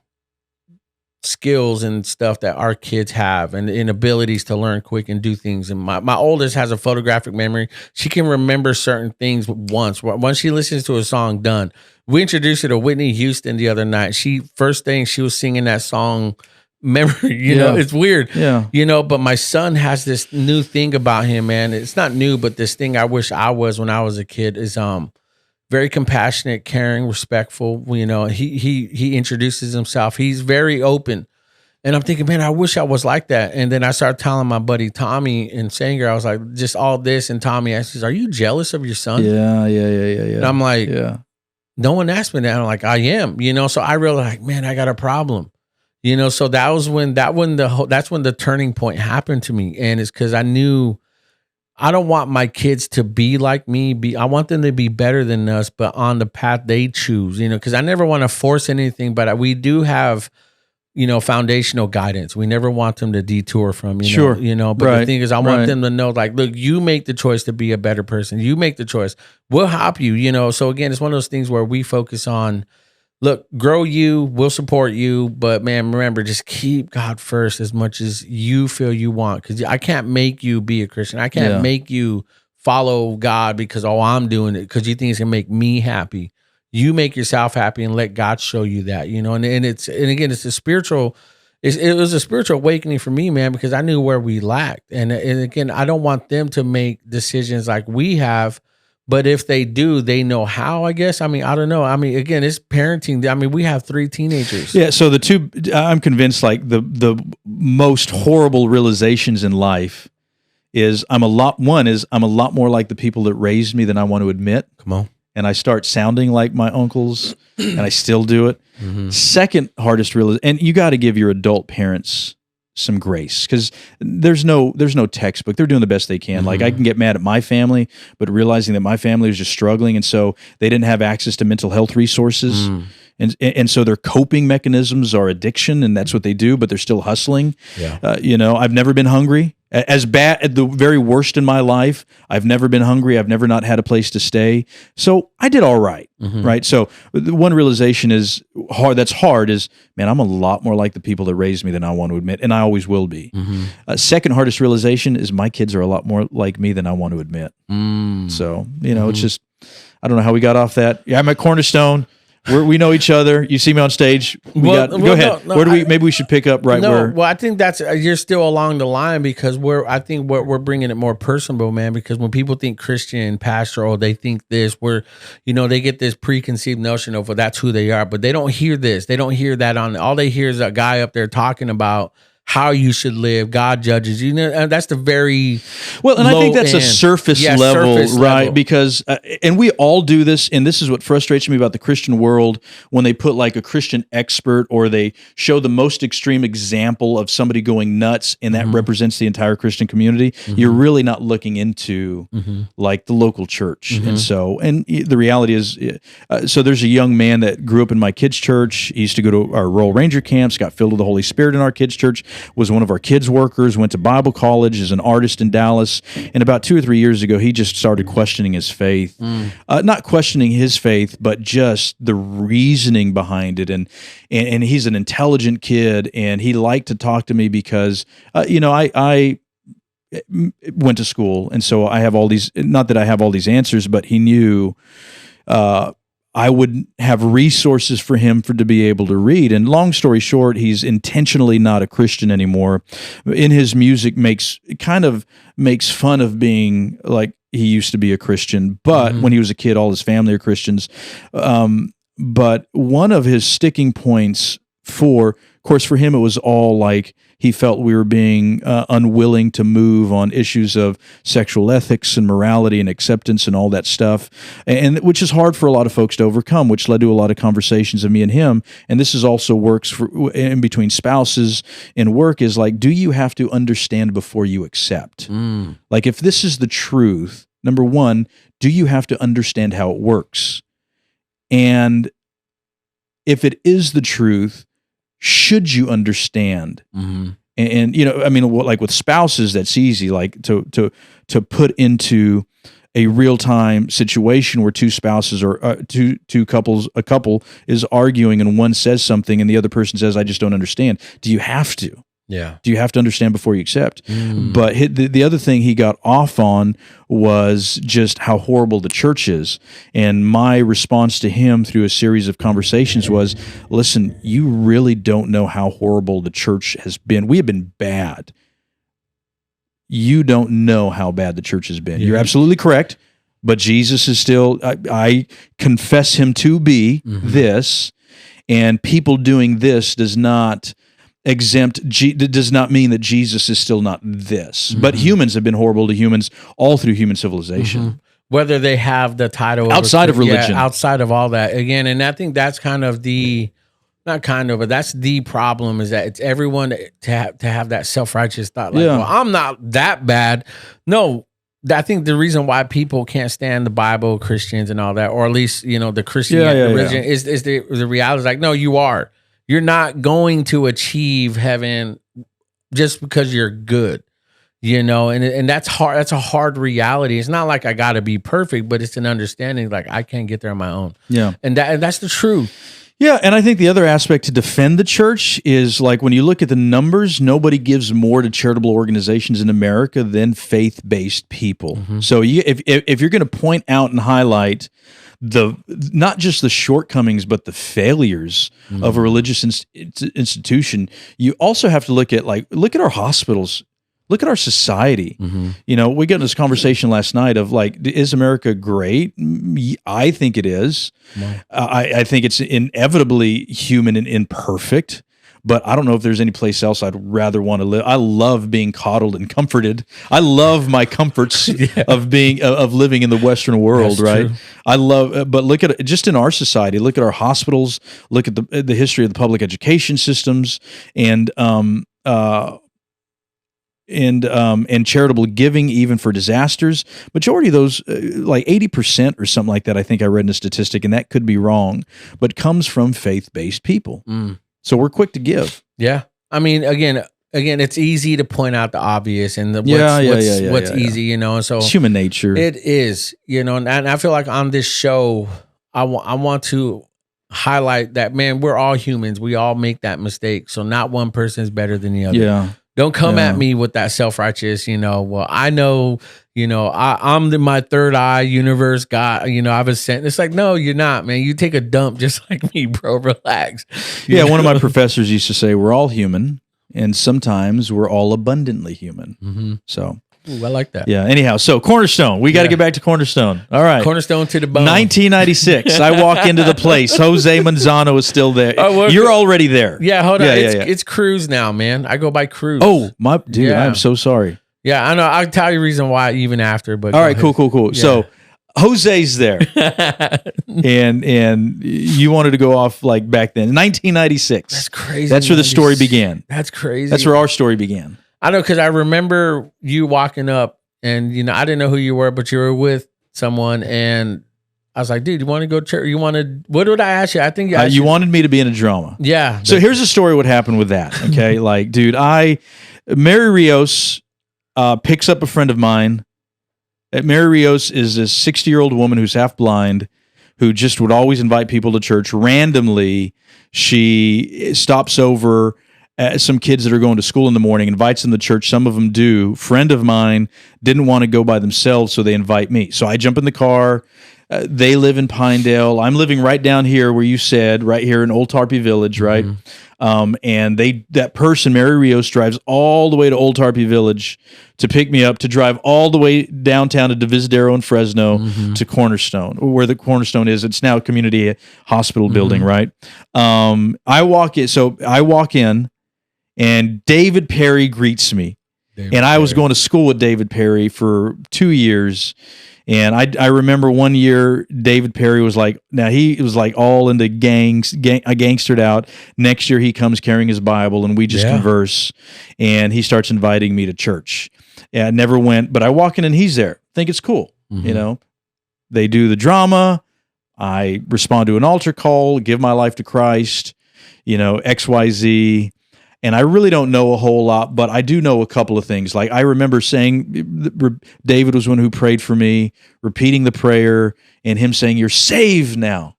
skills and stuff that our kids have and abilities to learn quick and do things. And my oldest has a photographic memory. She can remember certain things once she listens to a song, done. We introduced her to Whitney Houston the other night. First thing she was singing that song, memory, it's weird. Yeah. But my son has this new thing about him, man. It's not new, but this thing I wish I was when I was a kid is very compassionate, caring, respectful. He introduces himself. He's very open. And I'm thinking, man, I wish I was like that. And then I started telling my buddy Tommy in Sanger, I was like, just all this. And Tommy asks, are you jealous of your son? Yeah. And I'm like, no one asked me that. I'm like, I am, so I realized, like, man, I got a problem, So that's when the turning point happened to me. And it's because I knew I don't want my kids to be like me. I want them to be better than us, but on the path they choose, because I never want to force anything, but we do have, foundational guidance. We never want them to detour from, Sure. But the thing is, I want them to know, like, look, you make the choice to be a better person. You make the choice. We'll help you, So again, it's one of those things where we focus on, look, grow you, we'll support you, but man, remember, just keep God first as much as you feel you want. Because I can't make you be a Christian. I can't make you follow God because, I'm doing it because you think it's gonna make me happy. You make yourself happy and let God show you that, and again, it's a spiritual. It was a spiritual awakening for me, man, because I knew where we lacked, and again, I don't want them to make decisions like we have. But if they do, they know how, I guess. I don't know. Again, it's parenting. We have 3 teenagers. Yeah. So I'm convinced, like, the most horrible realizations in life is I'm a lot more like the people that raised me than I want to admit. Come on. And I start sounding like my uncles, and I still do it. Mm-hmm. Second hardest and you got to give your adult parents some grace, because there's no textbook. They're doing the best they can. Mm-hmm. Like, I can get mad at my family, but realizing that my family was just struggling, and so they didn't have access to mental health resources. And so their coping mechanisms are addiction, and that's what they do, but they're still hustling. Yeah. I've never been hungry. As bad at the very worst in my life, I've never been hungry. I've never not had a place to stay. So I did all right. Mm-hmm. Right. So the one realization is hard is, man, I'm a lot more like the people that raised me than I want to admit, and I always will be. Mm-hmm. Second hardest realization is my kids are a lot more like me than I want to admit. So, it's just, I don't know how we got off that. Yeah, I'm at Cornerstone. We know each other. You see me on stage. Go ahead. No, maybe we should pick up right where. Well, I think you're still along the line, because I think we're bringing it more personable, man. Because when people think Christian pastor, they think this, they get this preconceived notion of, well, that's who they are, but they don't hear this. They don't hear that all they hear is a guy up there talking about how you should live. God judges you. That's the very well, and I think that's a surface level, right? Because and we all do this, and this is what frustrates me about the Christian world, when they put like a Christian expert, or they show the most extreme example of somebody going nuts, and that represents the entire Christian community. You're really not looking into like the local church, and the reality is, so there's a young man that grew up in my kids' church. He used to go to our Royal Ranger camps, got filled with the Holy Spirit in our kids' church. Was one of our kids' workers, went to Bible college, is an artist in Dallas. And about 2 or 3 years ago, he just started questioning his faith. Not questioning his faith, but just the reasoning behind it. And he's an intelligent kid, and he liked to talk to me because, I went to school. And so I have all these, not that I have all these answers, but he knew I would have resources for him to be able to read. And long story short, he's intentionally not a Christian anymore. In his music makes fun of being like he used to be a Christian, but when he was a kid, all his family are Christians. But one of his sticking points of course, for him, it was all like he felt we were being unwilling to move on issues of sexual ethics and morality and acceptance and all that stuff, and which is hard for a lot of folks to overcome, which led to a lot of conversations of me and him. And this is also works in between spouses in work, is like, do you have to understand before you accept? Like, if this is the truth, number one, do you have to understand how it works? And if it is the truth, should you understand? And like with spouses, that's easy, like to put into a real-time situation where two spouses or a couple is arguing, and one says something and the other person says, I just don't understand. Do you have to? Yeah. Do you have to understand before you accept? But the other thing he got off on was just how horrible the church is. And my response to him through a series of conversations was, listen, you really don't know how horrible the church has been. We have been bad. You don't know how bad the church has been. You're absolutely correct. But Jesus is still, I confess him to be this, and people doing this does not mean that Jesus is still not this. But humans have been horrible to humans all through human civilization. Whether they have the title outside of religion, outside of all that, again. And I think that's kind of the not kind of, but that's the problem, is that it's everyone to have that self-righteous thought. Like, Yeah. well, I'm not that bad. No, I think the reason why people can't stand the Bible, Christians and all that, or at least, the Christian religion is the reality is like, no, you are. You're not going to achieve heaven just because you're good. And that's hard. That's a hard reality. It's not like I got to be perfect, but it's an understanding like I can't get there on my own. Yeah. And that's the truth. Yeah, and I think the other aspect to defend the church is like when you look at the numbers, nobody gives more to charitable organizations in America than faith-based people. Mm-hmm. So if you're going to point out and highlight not just the shortcomings but the failures of a religious institution, you also have to look at our hospitals. Look at our society. Mm-hmm. We got into this conversation last night of like, is America great? I think it is. Wow. I think it's inevitably human and imperfect, but I don't know if there's any place else I'd rather want to live. I love being coddled and comforted. I love my comforts of living in the Western world, That's right? true. I love, but look at just in our society. Look at our hospitals. Look at the history of the public education systems and charitable giving, even for disasters. Majority of those, like 80% or something like that, I think I read in a statistic, and that could be wrong, but comes from faith-based people. So we're quick to give. Yeah. I mean, again, it's easy to point out the obvious and what's easy, and so It's human nature. it is, and I feel like on this show, I want to highlight that, man, we're all humans. We all make that mistake. So not one person is better than the other. Yeah. Don't come at me with that self-righteous, well, I know, I'm my third eye universe God, I've ascended. It's like, no, you're not, man. You take a dump just like me, bro. Relax. Yeah, one of my professors used to say, we're all human, and sometimes we're all abundantly human. Mm-hmm. So, ooh, I like that. yeah, anyhow, so Cornerstone. We got to get back to Cornerstone. All right. Cornerstone to the bone. 1996. I walk into the place. Jose Manzano is still there. Oh, You're already there. Yeah, hold on. Yeah, It's Cruz now, man. I go by Cruz. Oh, my dude, Yeah. I'm so sorry. Yeah, I know. I'll tell you the reason why even after. But All right, cool. Yeah. So Jose's there, and you wanted to go off like back then, 1996. That's crazy. That's where the story began. That's crazy. That's where our story began. I know, because I remember you walking up, and I didn't know who you were, but you were with someone, and I was like, dude, you want to go to church? What did I ask you? I think You wanted me to be in a drama. Yeah. So here's the story. What happened with that? Okay, like, dude, Mary Rios picks up a friend of mine. Mary Rios is this 60-year-old woman who's half blind, who just would always invite people to church. Randomly, she stops over some kids that are going to school in the morning, invites them to church. Some of them do. Friend of mine didn't want to go by themselves, so they invite me. So I jump in the car. They live in Pinedale. I'm living right down here where you said, right here in Old Tarpey Village, right? And that person, Mary Rios, drives all the way to Old Tarpey Village to pick me up, to drive all the way downtown to Divisadero and Fresno to Cornerstone, where the Cornerstone is. It's now a community hospital building, right? I walk in, and David Perry greets me. I was going to school with David Perry for 2 years. And I remember one year David Perry was like, now he was like all into gangstered out. Next year he comes carrying his Bible, and we just converse, and he starts inviting me to church. Yeah, I never went, but I walk in and he's there. Think it's cool. They do the drama. I respond to an altar call, give my life to Christ, XYZ. And I really don't know a whole lot, but I do know a couple of things. Like, I remember saying, David was one who prayed for me, repeating the prayer, and him saying, "You're saved now."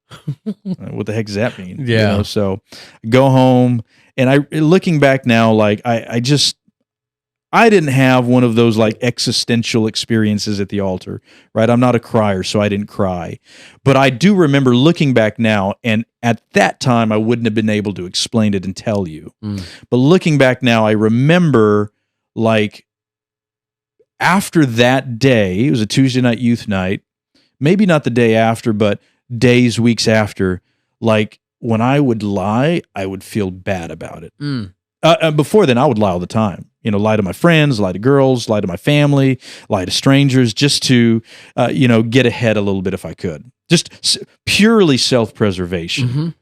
What the heck does that mean? Yeah. So go home. And looking back now, like, I didn't have one of those like existential experiences at the altar, right? I'm not a crier, so I didn't cry. But I do remember looking back now, and at that time, I wouldn't have been able to explain it and tell you. But looking back now, I remember, like, after that day, it was a Tuesday night youth night, maybe not the day after, but days, weeks after, like, when I would lie, I would feel bad about it. Before then, I would lie all the time. Lie to my friends, lie to girls, lie to my family, lie to strangers, just to, get ahead a little bit if I could. Just purely self-preservation.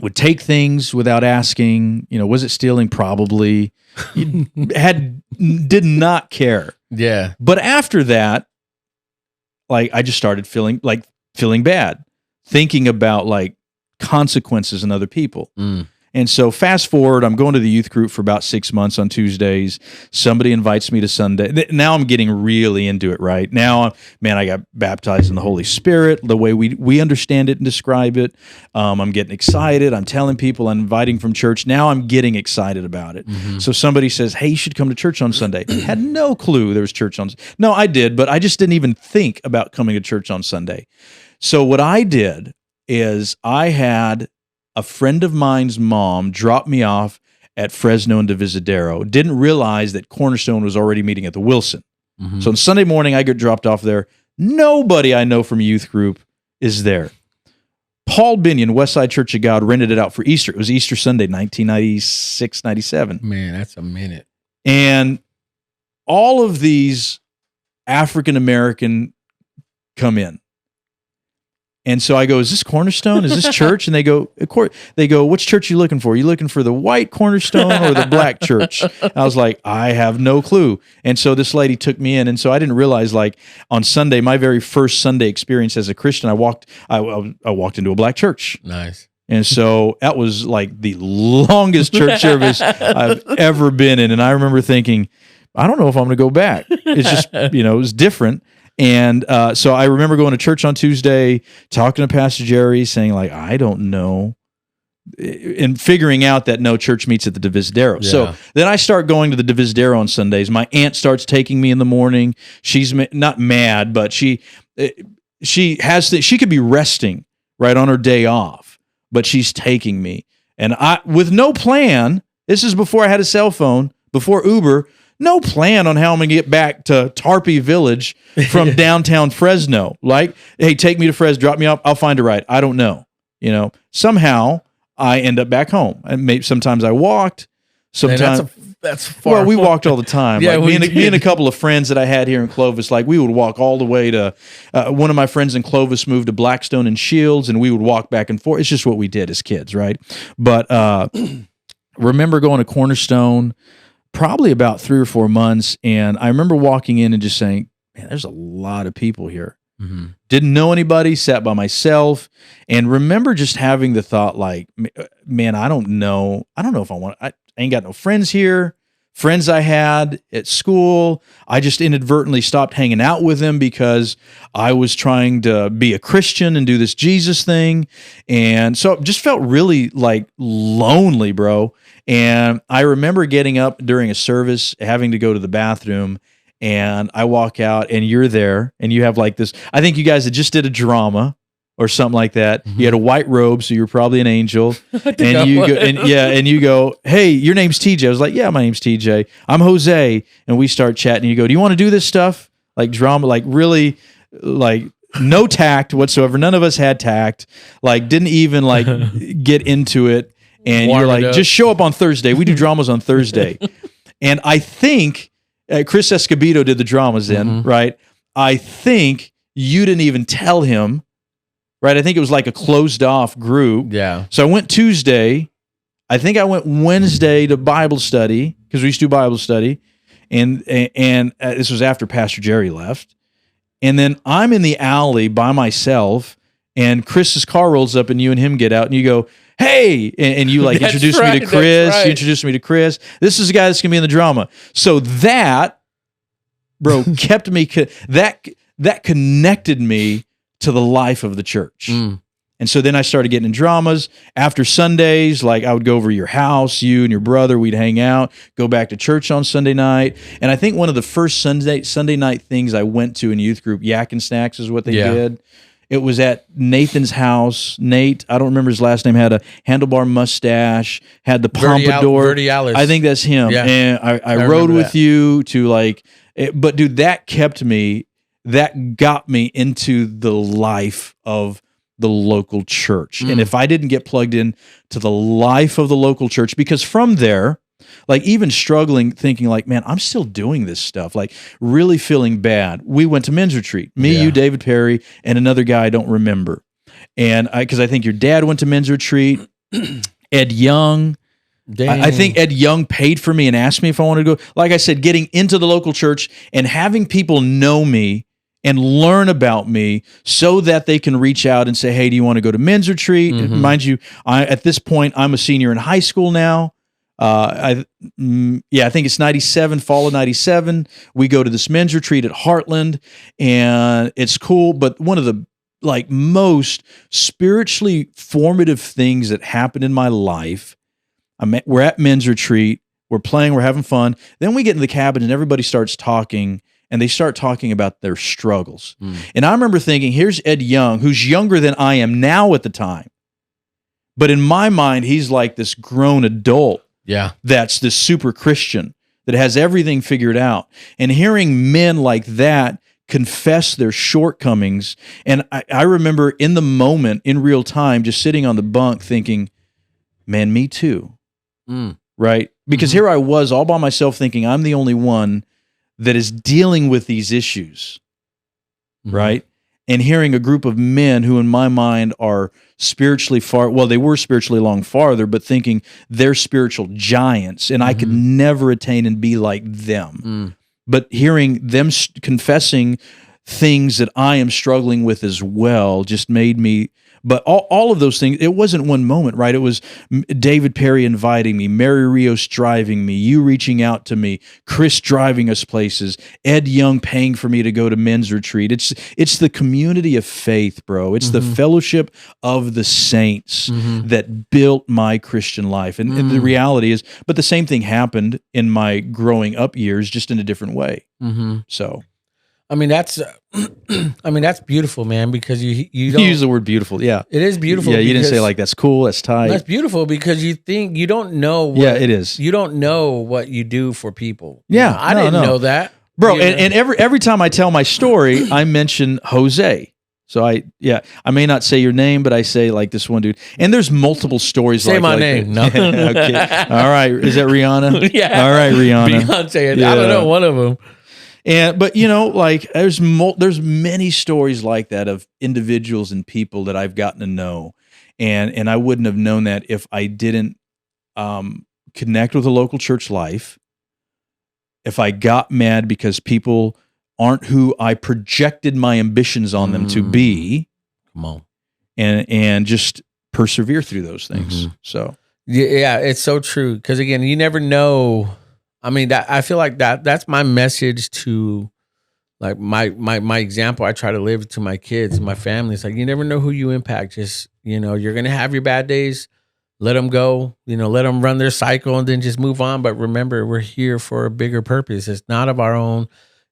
would take things without asking. Was it stealing? Probably. Did not care. Yeah. But after that, like I just started feeling bad, thinking about like consequences in other people. And so fast forward, I'm going to the youth group for about 6 months on Tuesdays. Somebody invites me to Sunday. Now I'm getting really into it, right? Now, man, I got baptized in the Holy Spirit, the way we understand it and describe it. I'm getting excited. I'm telling people, I'm inviting from church. Now I'm getting excited about it. So somebody says, hey, you should come to church on Sunday. Had no clue there was church on Sunday. No, I did, but I just didn't even think about coming to church on Sunday. So what I did is I had a friend of mine's mom dropped me off at Fresno and Divisadero. Didn't realize that Cornerstone was already meeting at the Wilson. So on Sunday morning, I get dropped off there. Nobody I know from youth group is there. Paul Binion, Westside Church of God, rented it out for Easter. It was Easter Sunday, 1996, 97. Man, that's a minute. And all of these African-American come in. And so I go, is this Cornerstone? Is this church? And they go, which church are you looking for? Are you looking for the white Cornerstone or the black church? I was like, I have no clue. And so this lady took me in. And so I didn't realize, like, on Sunday, my very first Sunday experience as a Christian, I walked into a black church. Nice. And so that was like the longest church service I've ever been in. And I remember thinking, I don't know if I'm going to go back. It's just, it was different. And so I remember going to church on Tuesday, talking to Pastor Jerry, saying like, I don't know, and figuring out that no, church meets at the Divisadero. Yeah. So then I start going to the Divisadero on Sundays. My aunt starts taking me in the morning. She's not mad, but she could be resting right on her day off, but she's taking me. And I, with no plan, this is before I had a cell phone, before Uber, no plan on how I'm going to get back to Tarpey Village from downtown Fresno. Like, hey, take me to Fresno, drop me off, I'll find a ride. I don't know. Somehow I end up back home. And maybe sometimes I walked. Sometimes that's far. Well, we walked all the time. Yeah, like me and a couple of friends that I had here in Clovis, like we would walk all the way to. One of my friends in Clovis moved to Blackstone and Shields, and we would walk back and forth. It's just what we did as kids, right? But remember going to Cornerstone. Probably about 3 or 4 months, and I remember walking in and just saying, man, there's a lot of people here. Didn't know anybody, sat by myself, and remember just having the thought like, man, I don't know if I ain't got no friends here. Friends I had at school, I just inadvertently stopped hanging out with them because I was trying to be a Christian and do this Jesus thing. And so it just felt really like lonely, bro. And I remember getting up during a service, having to go to the bathroom, and I walk out and you're there and you have like this, I think you guys had just did a drama or something like that. You had a white robe, so you're probably an angel. And you go, hey, your name's TJ. I was like, yeah, my name's TJ. I'm Jose. And we start chatting. And you go, do you want to do this stuff? Like drama, like really, like no tact whatsoever. None of us had tact. Like didn't even like get into it. And you're like, just show up on Thursday. We do dramas on Thursday. And I think Chris Escobedo did the dramas then, right? I think you didn't even tell him. Right, I think it was like a closed off group. Yeah. So I went Tuesday. I think I went Wednesday to Bible study because we used to do Bible study, and this was after Pastor Jerry left. And then I'm in the alley by myself, and Chris's car rolls up, and you and him get out, and you go, "Hey!" and you like introduce me to Chris. Right. You introduced me to Chris. This is the guy that's gonna be in the drama. So that, bro, kept me that connected me to the life of the church. And so then I started getting in dramas. After Sundays, like I would go over to your house, you and your brother, we'd hang out, go back to church on Sunday night. And I think one of the first Sunday night things I went to in youth group, Yak and Snacks is what they did. It was at Nathan's house. Nate, I don't remember his last name, had a handlebar mustache, had the pompadour. Verdialis. I think that's him. Yeah. And I rode with you to like, but dude, that got me into the life of the local church. And if I didn't get plugged in to the life of the local church, because from there, like even struggling, thinking like, man, I'm still doing this stuff, like really feeling bad. We went to men's retreat, you, David Perry, and another guy I don't remember. And because I think your dad went to men's retreat. Ed Young. I think Ed Young paid for me and asked me if I wanted to go. Like I said, getting into the local church and having people know me and learn about me so that they can reach out and say, hey, do you want to go to men's retreat? Mind you, at this point, I'm a senior in high school now. I think it's 97, fall of 97. We go to this men's retreat at Heartland, and it's cool. But one of the most spiritually formative things that happened in my life, we're at men's retreat, we're playing, we're having fun. Then we get in the cabin and everybody starts talking, and they start talking about their struggles. And I remember thinking, here's Ed Young, who's younger than I am now at the time. But in my mind, he's like this grown adult. Yeah. That's this super Christian that has everything figured out. And hearing men like that confess their shortcomings. And I remember in the moment, in real time, just sitting on the bunk thinking, man, me too. Right? Because here I was all by myself thinking I'm the only one that is dealing with these issues. Right? And hearing a group of men who in my mind are spiritually they were spiritually along farther, but thinking they're spiritual giants and I could never attain and be like them. But hearing them confessing things that I am struggling with as well just made me. But all of those things, it wasn't one moment, right? It was David Perry inviting me, Mary Rios driving me, you reaching out to me, Chris driving us places, Ed Young paying for me to go to men's retreat. It's the community of faith, bro. It's the fellowship of the saints that built my Christian life. And the reality is, but the same thing happened in my growing up years, just in a different way. So. I mean, that's beautiful, man, because you don't use the word beautiful. Yeah. It is beautiful. Yeah. You didn't say that's cool. That's tight. That's beautiful because you don't know. It is. You don't know what you do for people. Yeah. I didn't know that. Bro. And every time I tell my story, I mention Jose. So I may not say your name, but I say this one dude. And there's multiple stories. Say my name. No. Okay. All right. Is that Rihanna? Yeah. All right, Rihanna. Beyonce. Yeah. I don't know one of them. But there's many stories like that of individuals and people that I've gotten to know, and I wouldn't have known that if I didn't connect with a local church life. If I got mad because people aren't who I projected my ambitions on them to be, come on, and just persevere through those things. So yeah, it's so true because again, you never know. I mean, I feel like that's my message to my example I try to live to my kids and my family. It's you never know who you impact. Just, you're going to have your bad days. Let them go, let them run their cycle and then just move on. But remember, we're here for a bigger purpose. It's not of our own,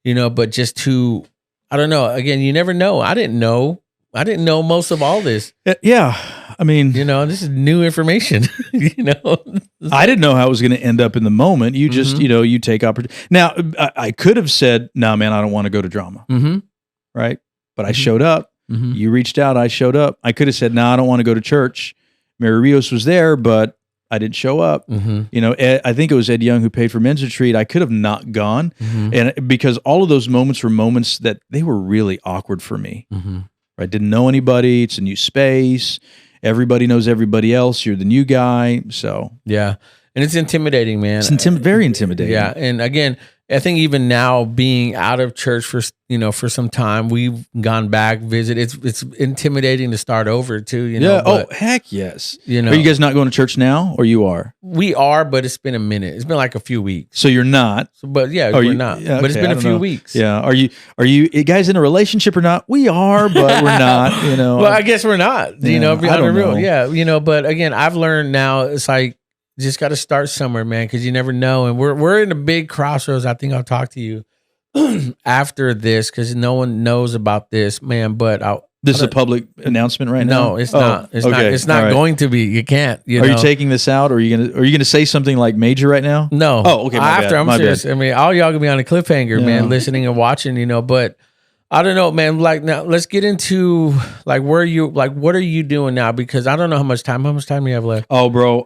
but just to, I don't know. Again, you never know. I didn't know most of all this. Yeah. I mean, this is new information, I didn't know how it was going to end up in the moment. You just, you take opportunity. Now, I could have said, no, man, I don't want to go to drama. Right. But I showed up. You reached out. I showed up. I could have said, no, I don't want to go to church. Mary Rios was there, but I didn't show up. I think it was Ed Young who paid for men's retreat. I could have not gone. And because all of those moments were moments that they were really awkward for me. I didn't know anybody. It's a new space. Everybody knows everybody else. You're the new guy. So yeah. And it's intimidating, man. It's very intimidating. Yeah. And again, I think even now being out of church for some time, we've gone back, visit. It's intimidating to start over too, Yeah. But, heck yes. Are you guys not going to church now, or you are? We are, but it's been a minute. It's been like a few weeks. So you're not. But yeah, we're not. Yeah, but it's been a few weeks. Yeah. Are you guys in a relationship or not? We are, but we're not. Well, I guess we're not. I don't know. Yeah. But again, I've learned now. It's just got to start somewhere, man, because you never know. And we're in a big crossroads. I think I'll talk to you after this because no one knows about this, man. But this is a public announcement right now. No, it's not. It's not. It's not going to be. You can't. Are you taking this out, or are you gonna say something major right now? No. Oh, okay. I'm serious. Bad. I mean, all y'all gonna be on a cliffhanger, man, listening and watching. But I don't know, man. Now let's get into what are you doing now? Because I don't know how much time do you have left? Oh, bro,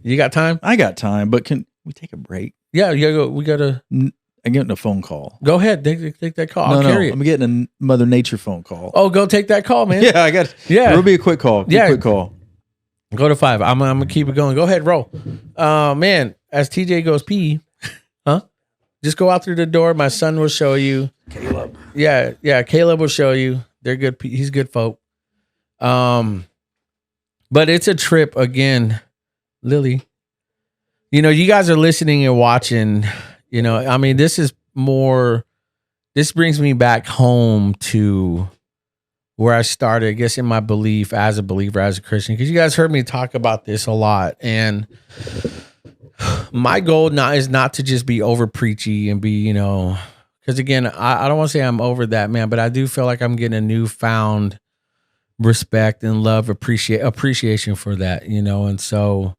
you got time? I got time, but can we take a break? Yeah, we gotta. I'm getting a phone call. Go ahead, take that call. I'll carry it. I'm getting a Mother Nature phone call. Oh, go take that call, man. Yeah, I got. Yeah, it'll be a quick call. Quick call. Go to 5. I'm gonna keep it going. Go ahead, roll. Man, as TJ goes pee, huh? Just go out through the door. My son will show you. Caleb. Yeah. Caleb will show you. They're good. He's good folk. But it's a trip again, Lily. You know, you guys are listening and watching. You know, I mean, this brings me back home to where I started, I guess, in my belief as a believer, as a Christian, because you guys heard me talk about this a lot. And my goal now is not to just be over preachy and be, you know, because again, I don't want to say I'm over that, man, but I do feel like I'm getting a newfound respect and love, appreciation for that, you know. And so,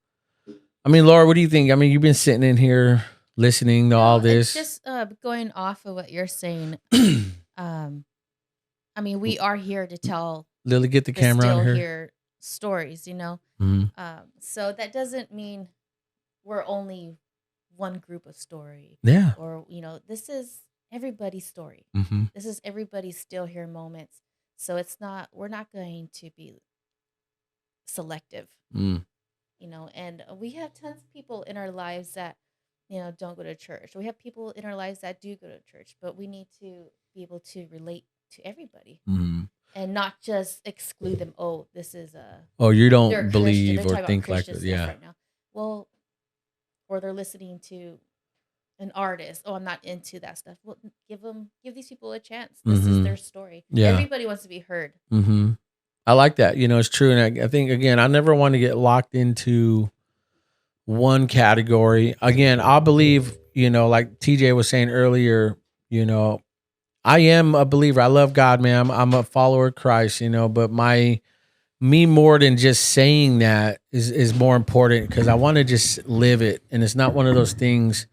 I mean, Laura, what do you think? I mean, you've been sitting in here listening to all this. Just going off of what you're saying. I mean, we are here to tell Lily, get the camera on her. Here stories, you know. Mhm. So that doesn't mean we're only one group of story. Yeah. Or, you know, this is everybody's story. Mm-hmm. This is everybody's still here moments. So we're not going to be selective, you know, and we have tons of people in our lives that, you know, don't go to church. We have people in our lives that do go to church, but we need to be able to relate to everybody and not just exclude them. Oh, this is you don't they're believe Christian. or think like that. Yeah. Right now. Well, or they're listening to an artist. Oh, I'm not into that stuff. Well, give these people a chance. This is their story. Yeah. Everybody wants to be heard. I like that. You know, it's true. And I think, again, I never want to get locked into one category. Again, I believe, you know, like TJ was saying earlier, you know, I am a believer. I love God, man. I'm a follower of Christ, you know, but me more than just saying that is more important because I want to just live it. And it's not one of those things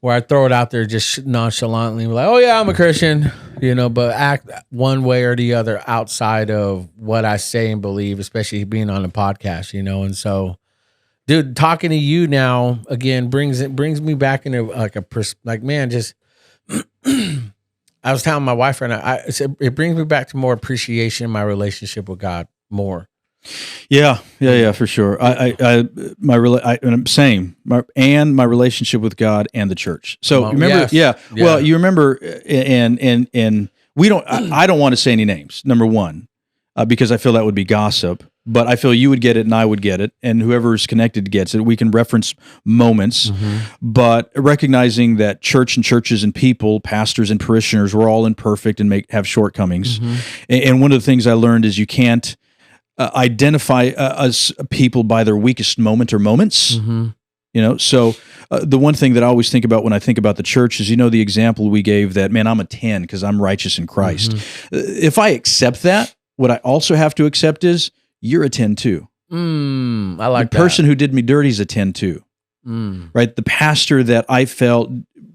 where I throw it out there just nonchalantly, like, oh yeah, I'm a Christian, you know, but act one way or the other outside of what I say and believe, especially being on a podcast, you know. And so, dude, talking to you now again brings me back into like man, just I was telling my wife right now, it brings me back to more appreciation in my relationship with God more. Yeah, for sure. My relationship with God and the church. So remember, well, you remember, and we don't. I don't want to say any names. Number one, because I feel that would be gossip. But I feel you would get it and I would get it, and whoever's connected gets it. We can reference moments, but recognizing that church and churches and people, pastors and parishioners, we're all imperfect and have shortcomings. And one of the things I learned is you can't identify us people by their weakest moment or moments. You know, so the one thing that I always think about when I think about the church is, you know, the example we gave that, man, I'm a 10 because I'm righteous in Christ. If I accept that, what I also have to accept is you're a 10 too. I like the person who did me dirty is a 10 too. Right? The pastor that I felt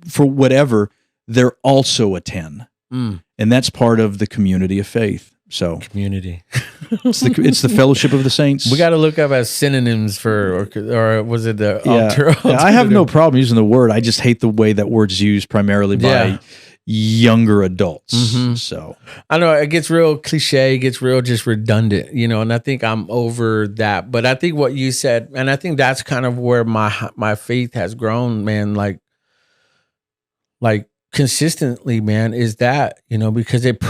for whatever, they're also a 10. And that's part of the community of faith. So community. it's the fellowship of the saints. We got to look up as synonyms for, or was it the I have no problem using the word. I just hate the way that word's used primarily by younger adults. So I know it gets real cliche, it gets real just redundant, you know, and I think I'm over that. But I think what you said, and I think that's kind of where my faith has grown, man, like consistently, man, is that, you know, because it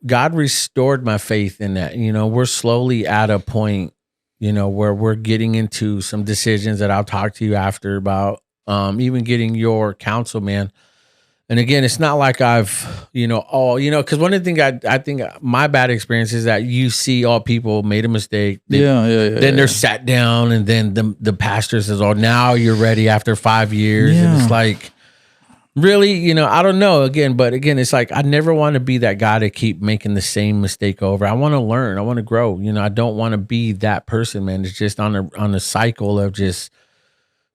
God restored my faith in that. You know, we're slowly at a point, you know, where we're getting into some decisions that I'll talk to you after about, even getting your counsel, man. And again, it's not like I've, you know, because one of the things I think my bad experience is that you see all people made a mistake. Then they're sat down, and then the pastor says, "Oh, now you're ready after 5 years." And it's like, really, you know, I don't know. But again, it's like I never want to be that guy to keep making the same mistake over. I want to learn. I want to grow. You know, I don't want to be that person, man. It's just on a cycle of just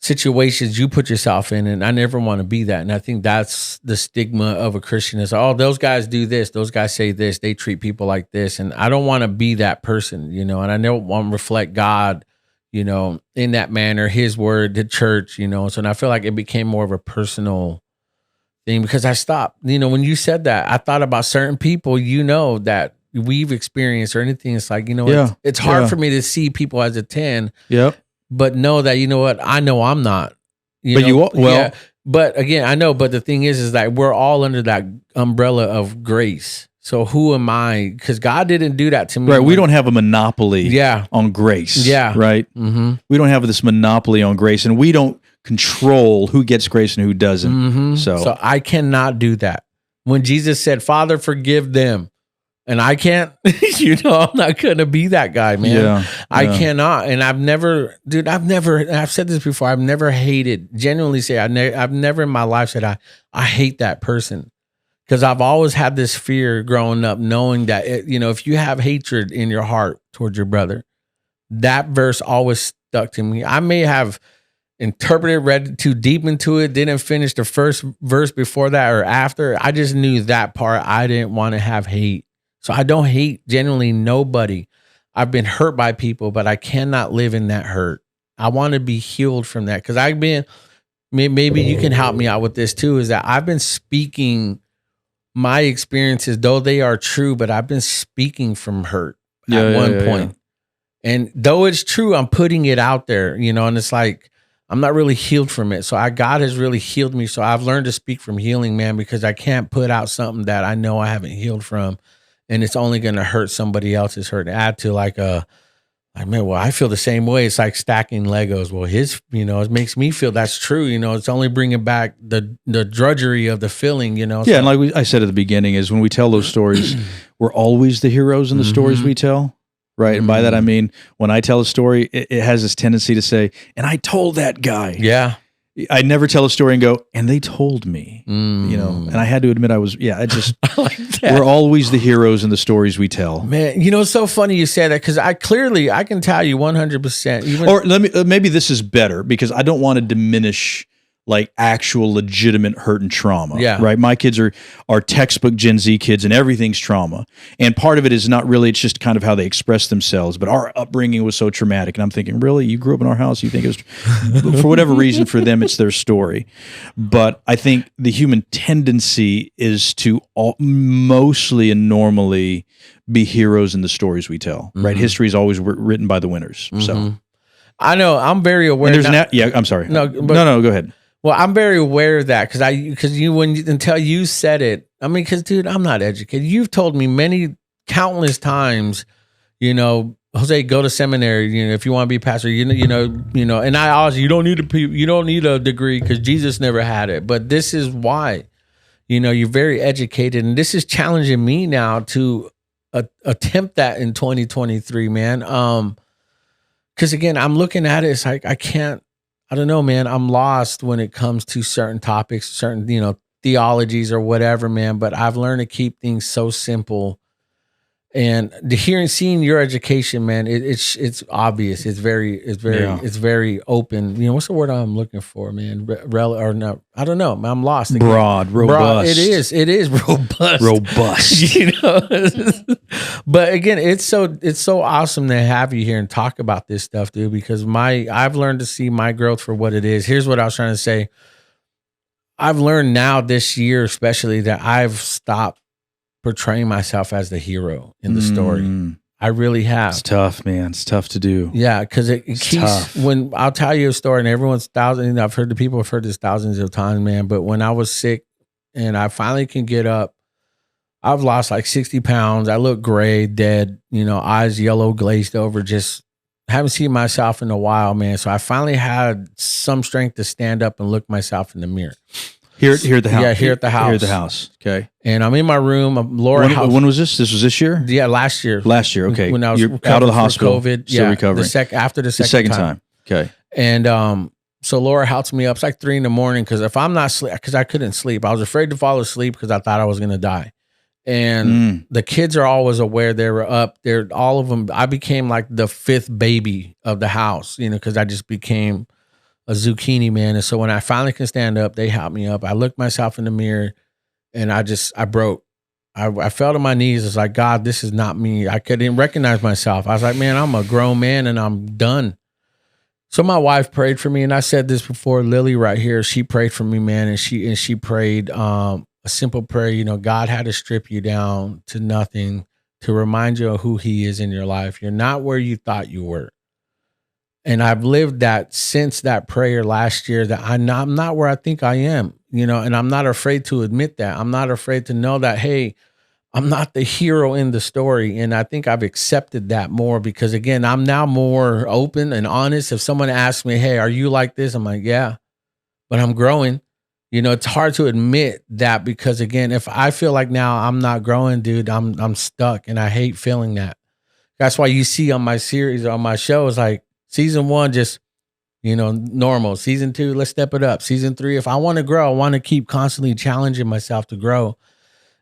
situations you put yourself in, and I never want to be that. And I think that's the stigma of a Christian is, oh, those guys do this, those guys say this, they treat people like this, and I don't want to be that person, you know. And I never want to reflect God, you know, in that manner, His word, the church, you know. So and I feel like it became more of a personal thing because I stopped, you know. When you said that, I thought about certain people, you know, that we've experienced or anything, it's like, you know, it's hard for me to see people as a 10. Yep. But know that, you know what, I know I'm not. But again, I know. But the thing is that we're all under that umbrella of grace. So who am I? Because God didn't do that to me. Right. We don't have a monopoly on grace. Yeah. Right. Mm-hmm. We don't have this monopoly on grace, and we don't control who gets grace and who doesn't. Mm-hmm. So I cannot do that. When Jesus said, Father, forgive them. And I can't, you know, I'm not going to be that guy, man. Yeah. I cannot. And I've said this before. I've never hated, genuinely say, I've never in my life said, I hate that person. Because I've always had this fear growing up, knowing that, you know, if you have hatred in your heart towards your brother, that verse always stuck to me. I may have interpreted, read too deep into it, didn't finish the first verse before that or after. I just knew that part. I didn't want to have hate. So I don't hate genuinely nobody. I've been hurt by people, but I cannot live in that hurt. I want to be healed from that. Because maybe you can help me out with this too, is that I've been speaking my experiences, though they are true, but I've been speaking from hurt at one point. And though it's true, I'm putting it out there, you know, and it's like, I'm not really healed from it. So God has really healed me. So I've learned to speak from healing, man, because I can't put out something that I know I haven't healed from. And it's only going to hurt somebody else's hurt. Add to I feel the same way. It's like stacking Legos. Well, it makes me feel that's true. You know, it's only bringing back the drudgery of the feeling, you know. Yeah. So, and like I said at the beginning, is when we tell those stories, we're always the heroes in the stories we tell. Right. And by that, I mean, when I tell a story, it has this tendency to say, and I told that guy. Yeah. I never tell a story and go, and they told me, you know, and I had to admit I just, I like that. We're always the heroes in the stories we tell. Man, you know, it's so funny you say that, because I can tell you 100%. Or maybe this is better, because I don't want to diminish like actual legitimate hurt and trauma. Yeah. Right. My kids are textbook Gen Z kids, and everything's trauma. And part of it is not really, it's just kind of how they express themselves. But our upbringing was so traumatic. And I'm thinking, really? You grew up in our house? You think it was, for whatever reason, for them, it's their story. But I think the human tendency is to mostly and normally be heroes in the stories we tell. Mm-hmm. Right. History is always written by the winners. Mm-hmm. So I know, I'm very aware. I'm sorry. No, go ahead. Well, I'm very aware of that, until you said it. I mean, because dude, I'm not educated. You've told me countless times, you know, Jose, go to seminary. You know, if you want to be a pastor, you know. And I always, you don't need a degree, because Jesus never had it. But this is why, you know, you're very educated, and this is challenging me now to attempt that in 2023, man. Because again, I'm looking at it. It's like I don't know, man. I'm lost when it comes to certain topics, certain, you know, theologies or whatever, man. But I've learned to keep things so simple. And seeing your education, man, it's obvious. It's very open. You know, what's the word I'm looking for, man? Or not? I don't know. I'm lost. Again. Broad, robust. It is robust. Robust. You know, but again, it's so awesome to have you here and talk about this stuff, dude. Because I've learned to see my growth for what it is. Here's what I was trying to say. I've learned now this year, especially, that I've stopped portraying myself as the hero in the story. I really have. It's tough, man. It's tough to do. Yeah, because it keeps tough. When I'll tell you a story, and everyone's thousands. I've heard this thousands of times, man. But when I was sick and I finally can get up, I've lost like 60 pounds. I look gray, dead. You know, eyes yellow, glazed over. Just haven't seen myself in a while, man. So I finally had some strength to stand up and look myself in the mirror. Here at the house. Yeah, here at the house. Here at the house. Okay. And I'm in my room. Laura, when was this? This was this year? Yeah, last year. Last year. Okay. When I was out of the hospital, COVID, still recovering. After the second time. Okay. And so Laura helps me up. It's like 3 a.m. because if I'm not sleep, because I couldn't sleep, I was afraid to fall asleep because I thought I was gonna die. And the kids are always aware. They were up. They're all of them. I became like the 5th baby of the house, you know, because I just became a zucchini, man. And so when I finally can stand up, they help me up. I looked myself in the mirror, and I broke. I fell to my knees. It's like, God, this is not me. I couldn't recognize myself. I was like, man, I'm a grown man and I'm done. So my wife prayed for me, and I said this before, Lily right here, she prayed for me, man. And she prayed a simple prayer. You know, God had to strip you down to nothing to remind you of who he is in your life. You're not where you thought you were. And I've lived that since that prayer last year, that I'm not where I think I am, and I'm not afraid to admit that. I'm not afraid to know that, hey, I'm not the hero in the story. And I think I've accepted that more because, again, I'm now more open and honest. If someone asks me, hey, are you like this? I'm like, yeah, but I'm growing. It's hard to admit that because, again, if I feel like now I'm not growing, dude, I'm stuck, and I hate feeling that. That's why you see on my series, on my show, it's like season 1, just, normal. Season 2, let's step it up. Season 3, if I want to grow, I want to keep constantly challenging myself to grow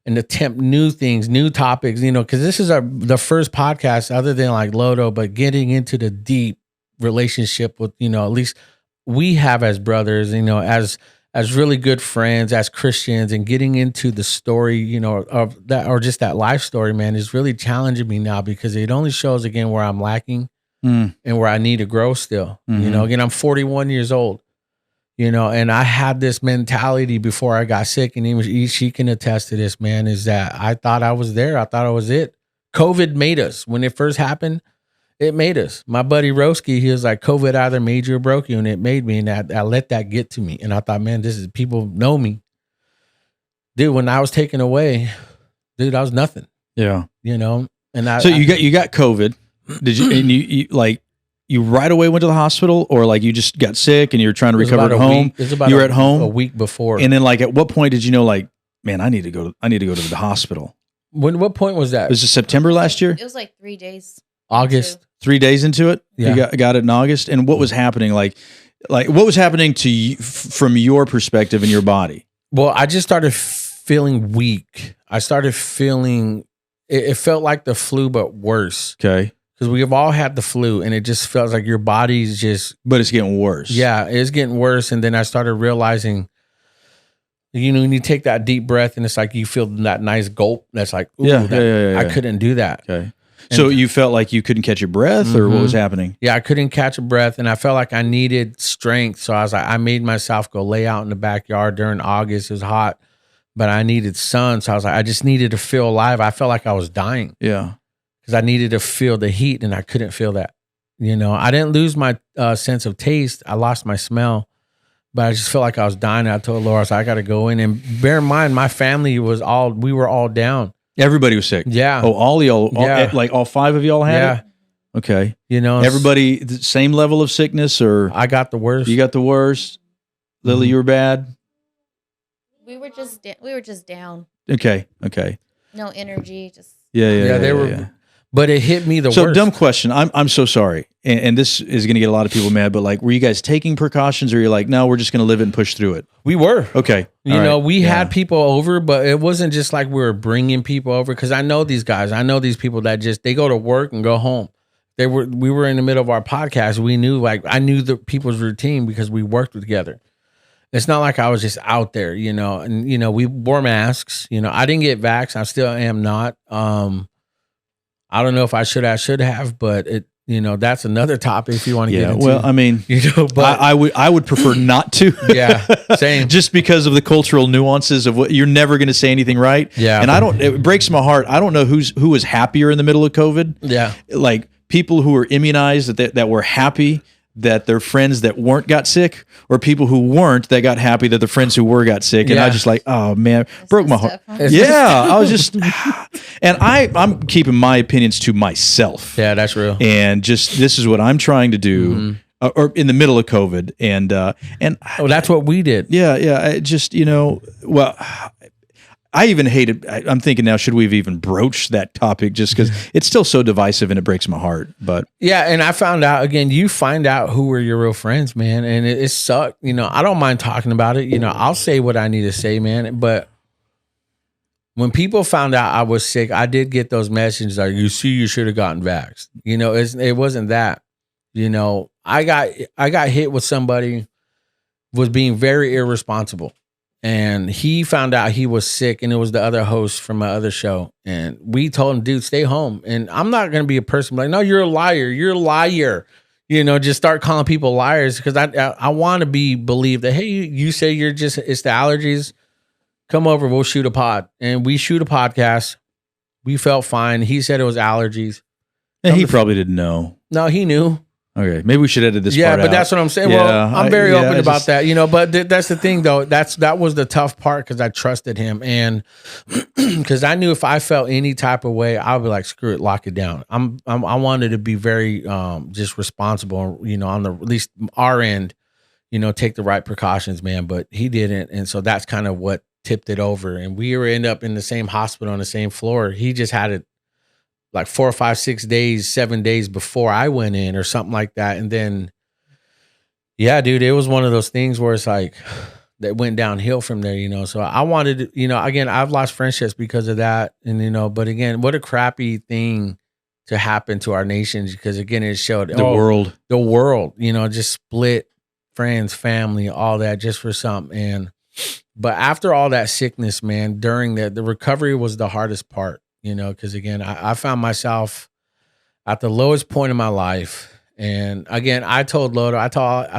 and attempt new things, new topics, because this is the first podcast other than like Lodo, but getting into the deep relationship with, at least we have as brothers, as really good friends, as Christians, and getting into the story, of that, or just that life story, man, is really challenging me now because it only shows, again, where I'm lacking and where I need to grow still. Again, I'm 41 years old, and I had this mentality before I got sick, and even she can attest to this, man, is that I thought I was there. I thought I was it. COVID made us. When it first happened, it made us. My buddy Roski, he was like, COVID either made you or broke you, and it made me, and I let that get to me. And I thought, man, people know me. Dude, when I was taken away, dude, I was nothing. Yeah. And so you got COVID. Did you, and you right away went to the hospital, or like you just got sick and you're trying to recover at home? You were at home a week before. And then, like, at what point did you know, like, man, I need to go to the hospital? What point was that? Was it September last year? It was like 3 days. August. 3 days into it? Yeah. You got it in August? And what was happening? Like what was happening to you from your perspective in your body? Well, I just started feeling weak. I started feeling, it felt like the flu, but worse. Okay. Because we have all had the flu, and it just feels like your body's just... But it's getting worse. Yeah, it's getting worse. And then I started realizing, when you take that deep breath, and it's like you feel that nice gulp. That's like, ooh, yeah. I couldn't do that. Okay. So you felt like you couldn't catch your breath, or what was happening? Yeah, I couldn't catch a breath, and I felt like I needed strength. So I was like, I made myself go lay out in the backyard during August. It was hot, but I needed sun. So I was like, I just needed to feel alive. I felt like I was dying. Yeah. Because I needed to feel the heat, and I couldn't feel that. I didn't lose my sense of taste. I lost my smell, but I just felt like I was dying. I told Laura, I got to go in. And bear in mind, my family we were all down. Everybody was sick. Yeah. Oh, all y'all, like all 5 of y'all had it? Okay. Everybody the same level of sickness, or I got the worst. You got the worst. Lily, you were bad. We were just down. Okay. No energy. Just Yeah. They were. But it hit me the worst. So, dumb question. I'm so sorry. And this is going to get a lot of people mad, but like, were you guys taking precautions, or you're like, no, we're just going to live it and push through it? We were. Okay. We had people over, but it wasn't just like we were bringing people over, because I know these guys. I know these people that they go to work and go home. We were in the middle of our podcast. We knew, I knew the people's routine because we worked together. It's not like I was just out there, and, we wore masks. I didn't get vaxxed. I still am not. I don't know if I should have, but that's another topic if you want to get into. Well, I mean, but I would prefer not to. Yeah, same. Just because of the cultural nuances of what you're never going to say anything right. Yeah, and it breaks my heart. I don't know who was happier in the middle of COVID. Yeah, like people who were immunized that were happy that their friends that weren't got sick, or people who weren't that got happy that the friends who were got sick. And I just like, oh man, broke my heart. Yeah, I was just, and I'm keeping my opinions to myself. Yeah, that's real. And just, this is what I'm trying to do, or in the middle of COVID. And that's what we did. Yeah. I just, well, I even hated, I'm thinking now, should we have even broached that topic, just because it's still so divisive and it breaks my heart. But yeah, and I found out, again, you find out who were your real friends, man, and it sucked. I don't mind talking about it. I'll say what I need to say, man. But when people found out I was sick, I did get those messages like, you should have gotten vaxxed. It wasn't that. I got hit with somebody was being very irresponsible. And he found out he was sick, and it was the other host from my other show. And we told him, dude, stay home. And I'm not going to be a person like, no, you're a liar. You're a liar. Just start calling people liars, because I want to be believed that, hey, you say it's the allergies. Come over, we'll shoot a pod. And we shoot a podcast. We felt fine. He said it was allergies. And he probably didn't know. No, he knew. Okay, maybe we should edit this part Yeah, but out. that's what I'm saying. Yeah, well, I'm very open about just- that, you know. But that's the thing, though. That was the tough part because I trusted him, and because I knew if I felt any type of way, I would be like, screw it, lock it down. I wanted to be very just responsible, you know, on the at least our end, you know, take the right precautions, man. But he didn't, and so that's kind of what tipped it over. And we were end up in the same hospital on the same floor. He just had it like 4 or 5, 6 days, 7 days before I went in or something like that. And then, yeah, dude, it was one of those things where it's like that went downhill from there, you know? So I wanted, you know, again, I've lost friendships because of that. And, you know, but again, what a crappy thing to happen to our nations because again, it showed the world, you know, just split friends, family, all that just for something. And, but after all that sickness, man, during the recovery was the hardest part. You know, because again, I found myself at the lowest point in my life, and again, I told Lodo, I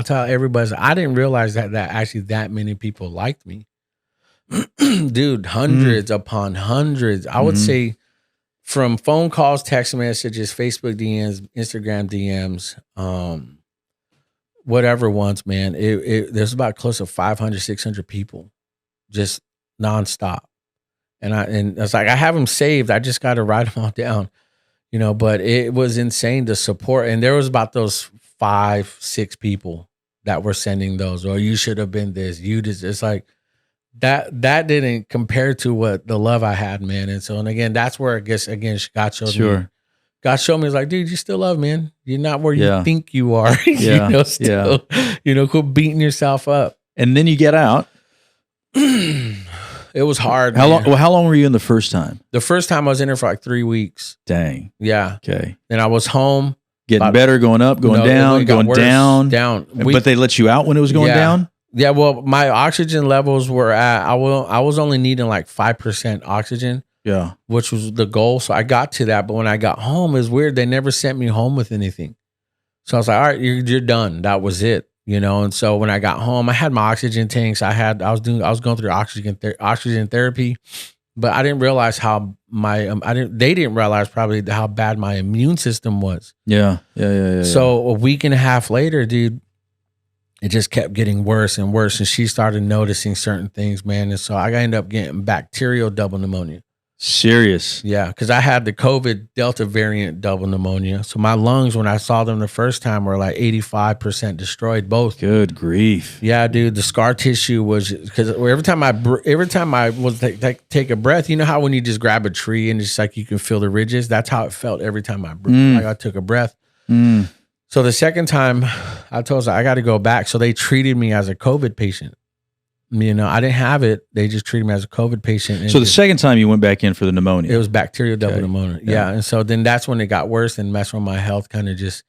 tell everybody, I didn't realize that actually that many people liked me, dude. Hundreds upon hundreds. I would say, from phone calls, text messages, Facebook DMs, Instagram DMs, whatever once, man. There's about close to 500, 600 people, just nonstop. And I was like, I have them saved. I just got to write them all down, you know, but it was insane to support. And there was about those 5, 6 people that were sending those, or you should have been this, you just, it's like that didn't compare to what the love I had, man. And so, and again, that's where I guess, again, God showed me. God showed me, it's like, dude, you still love, man. You're not where you think you are, you know, still, you know, quit beating yourself up. And then you get out. It was hard. How long? Well, how long were you in the first time? The first time I was in there for like 3 weeks. Dang. Yeah. Okay. Then I was home. Getting better, going up, going down, going worse, down. But they let you out when it was going down? Yeah. Well, my oxygen levels were at, I was only needing like 5% oxygen. Yeah. Which was the goal. So I got to that. But when I got home, it was weird. They never sent me home with anything. So I was like, all right, you're done. That was it. You know, and so when I got home, I had my oxygen tanks. I was going through oxygen therapy, but I didn't realize how they didn't realize probably how bad my immune system was. Yeah. So a week and a half later, dude, it just kept getting worse and worse. And she started noticing certain things, man. And so I ended up getting bacterial double pneumonia. Serious. Yeah, because I had the COVID Delta variant double pneumonia. So my lungs, when I saw them the first time, were like 85% destroyed, both. Good grief. Yeah, dude. The scar tissue was, because every time I was take a breath, you know how when you just grab a tree and it's like you can feel the ridges? That's how it felt every time I took a breath. So the second time, I told them I got to go back. So they treated me as a COVID patient. You know, I didn't have it. They just treated me as a COVID patient. So the second time you went back in for the pneumonia? It was bacterial double pneumonia. Yeah. And so then that's when it got worse and messed with my health. Kind of just,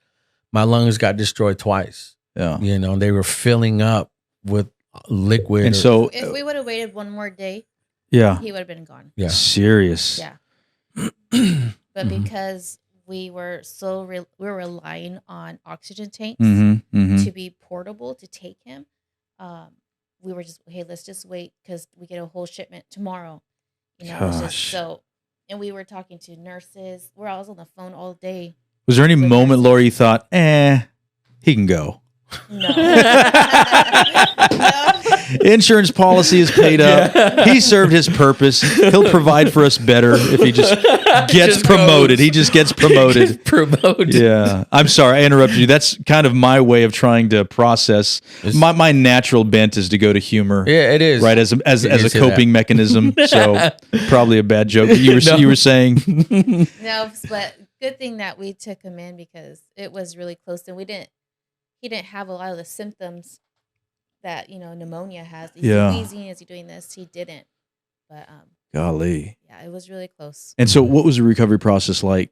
my lungs got destroyed twice. Yeah. You know, they were filling up with liquid. And so if we would have waited one more day, he would have been gone. Yeah. Serious. Yeah. But because we were we're relying on oxygen tanks to be portable to take him, we were just, hey, let's just wait because we get a whole shipment tomorrow. You know, it's just so, and we were talking to nurses. I was on the phone all day. Was there any moment, Laura, you thought, he can go? No. Insurance policy is paid up. He served his purpose. He'll provide for us better if he just gets promoted. He just gets promoted. Yeah. I'm sorry, I interrupted you. That's kind of my way of trying to process. My natural bent is to go to humor. Yeah, it is. Right, as a coping mecanism. So probably a bad joke. But you were saying. No, but good thing that we took him in because it was really close, and he didn't have a lot of the symptoms that, you know, pneumonia has. Is he wheezing? Is he doing this? He didn't. But golly. Yeah, it was really close. And so what was the recovery process like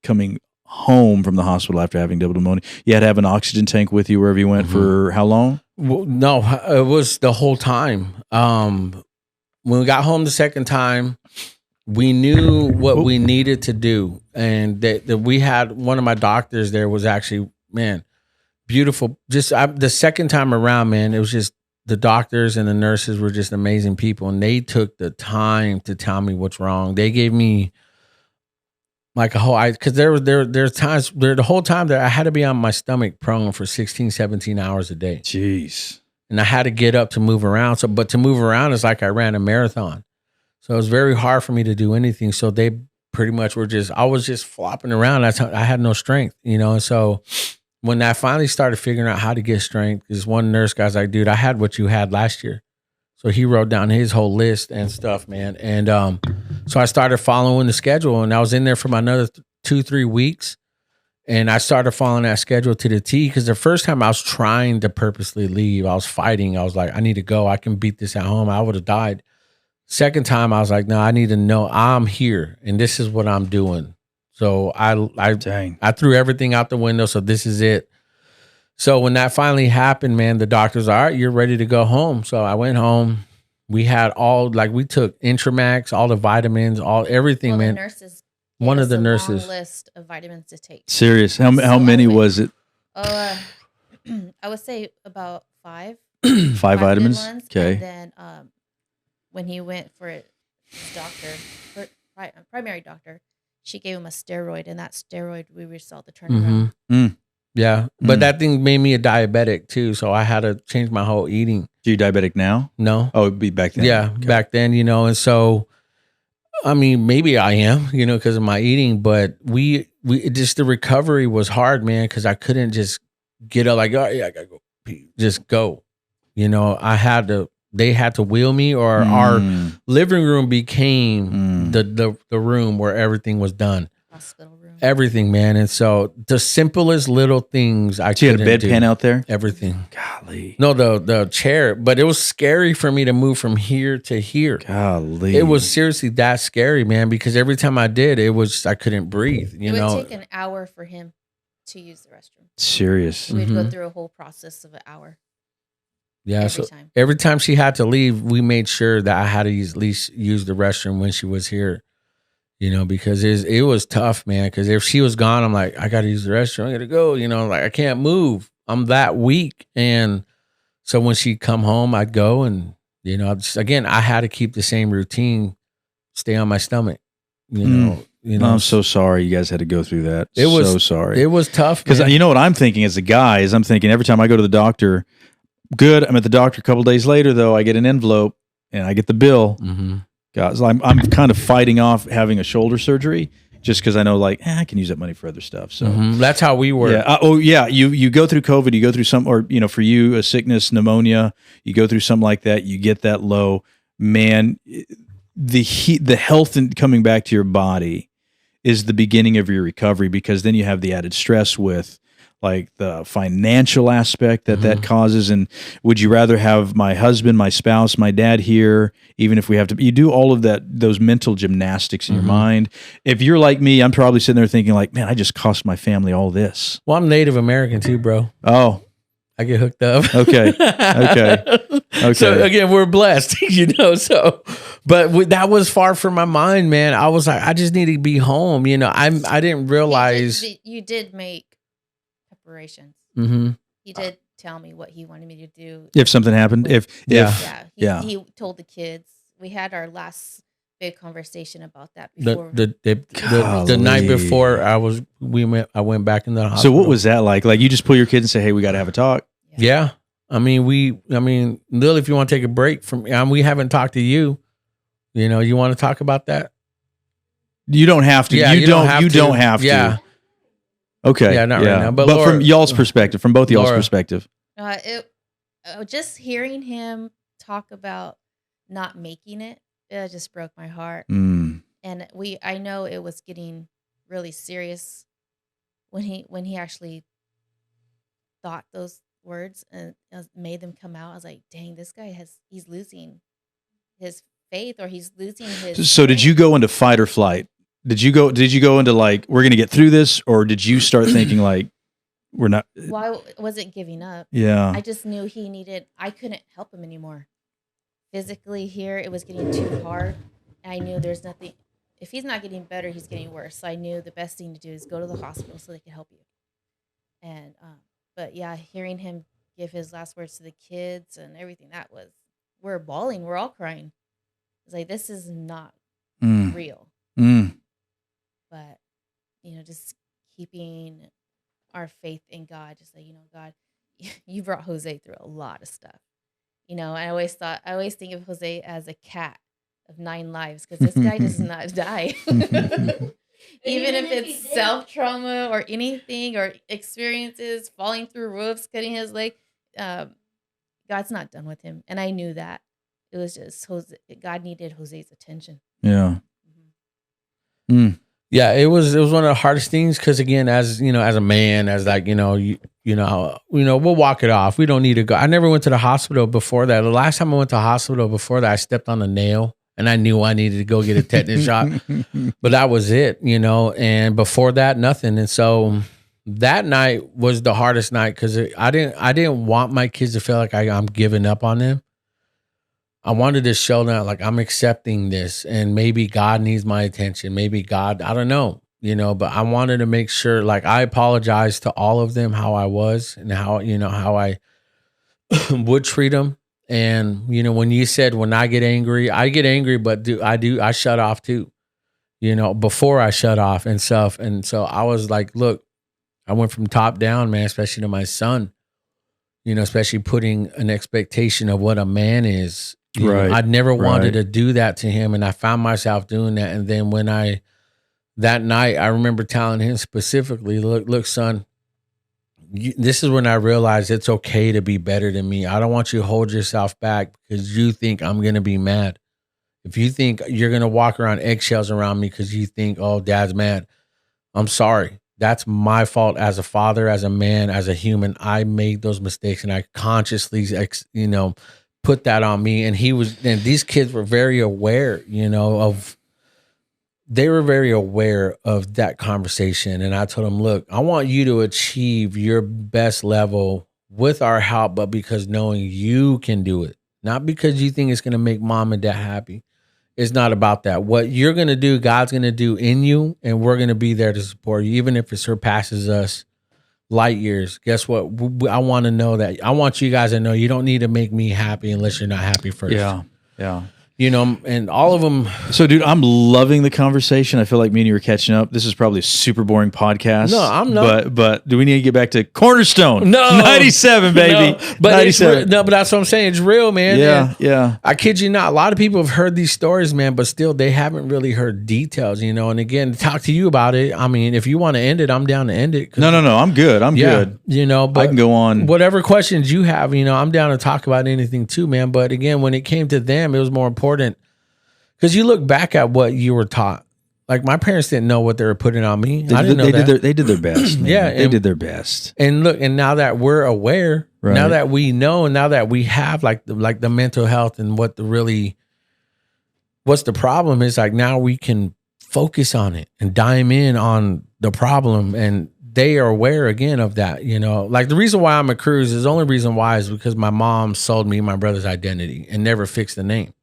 coming home from the hospital after having double pneumonia? You had to have an oxygen tank with you wherever you went for how long? Well, no, it was the whole time. When we got home the second time, we knew what we needed to do. And that we had one of my doctors there was actually, man, beautiful. Just the second time around, man, it was just the doctors and the nurses were just amazing people, and they took the time to tell me what's wrong. They gave me like a whole, because there's times the whole time that I had to be on my stomach prone for 16, 17 hours a day. Jeez. And I had to get up to move around. So, but to move around is like I ran a marathon. So it was very hard for me to do anything. So they pretty much I was just flopping around. I had no strength, And so when I finally started figuring out how to get strength, is one nurse guy's like, dude, I had what you had last year. So he wrote down his whole list and stuff, man. And so I started following the schedule, and I was in there for another 2-3 weeks. And I started following that schedule to the T, because the first time I was trying to purposely leave, I was fighting. I was like, I need to go. I can beat this at home. I would have died. Second time, I was like, no, I need to know I'm here, and this is what I'm doing. So I threw everything out the window. So this is it. So when that finally happened, man, the doctor's all right, you're ready to go home. So I went home. We had we took Intramax, all the vitamins, everything, well, man. The nurses One of the nurses. long list of vitamins to take. Serious? How many was it? I would say about 5. 5 vitamins. Ones. Okay. And then when he went for his doctor, primary doctor, she gave him a steroid, and that steroid we saw the turnaround. Yeah, but that thing made me a diabetic too, so I had to change my whole eating. Are you diabetic now? No. Oh, it'd be back then. Yeah, Okay. back then, and so, I mean, maybe I am, because of my eating, but we just, the recovery was hard, man, because I couldn't just get up like, oh yeah, I gotta go pee. Just go. They had to wheel me, or our living room became the room where everything was done. Hospital room. Everything, man. And so the simplest little things I So you had a bedpan out there? Everything. Golly. No, the chair. But it was scary for me to move from here to here. Golly. It was seriously that scary, man, because every time I did, I couldn't breathe. It would take an hour for him to use the restroom. Serious. We'd go through a whole process of an hour. Yeah. Every time she had to leave, we made sure that I had to at least use the restroom when she was here. Because it was tough, man. Because if she was gone, I'm like, I got to use the restroom. I got to go. Like I can't move. I'm that weak. And so when she'd come home, I'd go, and I had to keep the same routine, stay on my stomach. I'm so sorry you guys had to go through that. It was so sorry. It was tough because you know what I'm thinking as a guy is I'm thinking every time I go to the doctor, good. I'm at the doctor a couple days later though. I get an envelope and I get the bill. Mm-hmm. Guys, I'm kind of fighting off having a shoulder surgery just because I know I can use that money for other stuff. So that's how we were. Yeah. You go through COVID, you go through some, or for you, a sickness, pneumonia, you go through something like that, you get that low, man. The health and coming back to your body is the beginning of your recovery, because then you have the added stress with like the financial aspect that causes. And would you rather have my husband, my spouse, my dad here, even if we have to, you do all of those mental gymnastics in your mind. If you're like me, I'm probably sitting there thinking like, man, I just cost my family all this. Well, I'm Native American too, bro. Oh, I get hooked up. Okay. So again, we're blessed, but that was far from my mind, man. I was like, I just need to be home. I didn't realize you did make preparations. He did tell me what he wanted me to do if something happened. He told the kids. We had our last big conversation about that before. The night before I went back in the hospital. So what was that like? Like you just pull your kids and say, hey, we got to have a talk. Yeah. I mean, Lil, if you want to take a break from, we haven't talked to you. You want to talk about that? You don't have to. Yeah, you don't have to. Yeah. Okay. Yeah, not right now. But Laura, from y'all's perspective, from both y'all's perspective. Just hearing him talk about not making it just broke my heart. And I know it was getting really serious when he actually thought those words and made them come out. I was like, dang, this guy he's losing his faith, or he's losing his. So did you go into fight or flight? Did you go into like, we're going to get through this? Or did you start thinking like, we're not? Well, I wasn't giving up. Yeah. I just knew I couldn't help him anymore. Physically here, it was getting too hard. And I knew there's nothing, if he's not getting better, he's getting worse. So I knew the best thing to do is go to the hospital so they can help you. And, but yeah, hearing him give his last words to the kids and everything, we're bawling. We're all crying. It's like, this is not real. But just keeping our faith in God. Just like, God, you brought Jose through a lot of stuff. I always think of Jose as a cat of 9 lives, because this guy does not die. Even if it's self-trauma or anything, or experiences, falling through roofs, cutting his leg, God's not done with him. And I knew that. It was just God needed Jose's attention. Yeah. Yeah, it was one of the hardest things, because again, as as a man, as like we'll walk it off. We don't need to go. I never went to the hospital before that. The last time I went to the hospital before that, I stepped on a nail, and I knew I needed to go get a tetanus shot. But that was it, And before that, nothing. And so that night was the hardest night, because I didn't want my kids to feel like I'm giving up on them. I wanted to show them like I'm accepting this, and maybe God needs my attention. Maybe God, I don't know, but I wanted to make sure, like, I apologized to all of them how I was, and how I would treat them. And, when you said, when I get angry, but I shut off too, before I shut off and stuff. And so I was like, look, I went from top down, man, especially to my son, especially putting an expectation of what a man is. Right. I'd never wanted to do that to him. And I found myself doing that. And then that night, I remember telling him specifically, look, son, this is when I realized it's okay to be better than me. I don't want you to hold yourself back because you think I'm going to be mad. If you think you're going to walk around eggshells around me because you think, oh, dad's mad, I'm sorry. That's my fault as a father, as a man, as a human. I made those mistakes, and I consciously, put that on me. And these kids were very aware, they were very aware of that conversation. And I told them, look, I want you to achieve your best level with our help, but because knowing you can do it, not because you think it's going to make mom and dad happy. It's not about that. What you're going to do, God's going to do in you, and we're going to be there to support you, even if it surpasses us light years. Guess what? I want to know that. I want you guys to know you don't need to make me happy unless you're not happy first. Yeah. And all of them. So, dude, I'm loving the conversation. I feel like me and you were catching up. This is probably a super boring podcast. No, I'm not. But do we need to get back to Cornerstone? No. 97, baby. No, but 97. But that's what I'm saying. It's real, man. Yeah. I kid you not. A lot of people have heard these stories, man, but still they haven't really heard details, And again, to talk to you about it, I mean, if you want to end it, I'm down to end it. No. I'm good. I'm good. But I can go on. Whatever questions you have, I'm down to talk about anything too, man. But again, when it came to them, it was more important because you look back at what you were taught. Like my parents didn't know what they were putting on me. I didn't know that. They did their best. Man. Yeah, they did their best. And look, and now that we're aware, now that we know, and now that we have like the mental health and what's the problem is, like now we can focus on it and dime in on the problem, and they are aware again of that. Like the reason why I'm a Cruz is the only reason why is because my mom sold me my brother's identity and never fixed the name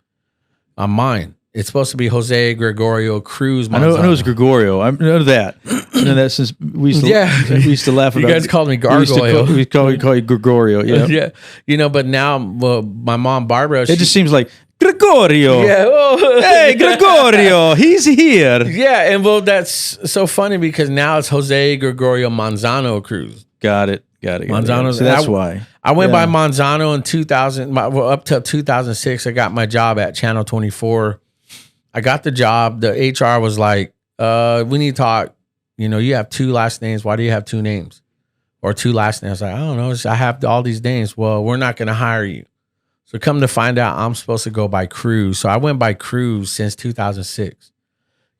on mine. It's supposed to be Jose Gregorio Cruz. I know it's Gregorio. I know that. I know that since we used to laugh about it. You guys called me Gargoyle. We call you Gregorio. Yeah. Yeah. But now my mom, Barbara. It just seems like Gregorio. Yeah. Oh. Hey, Gregorio. He's here. Yeah. And that's so funny because now it's Jose Gregorio Manzano Cruz. Got it. Manzano. So that's why. I went by Manzano in 2000. Up till 2006, I got my job at Channel 24. I got the job. The HR was like, we need to talk. You have 2 last names. Why do you have 2 names? Or 2 last names? I don't know. I have all these names. Well, we're not going to hire you. So come to find out, I'm supposed to go by Cruz. So I went by Cruz since 2006.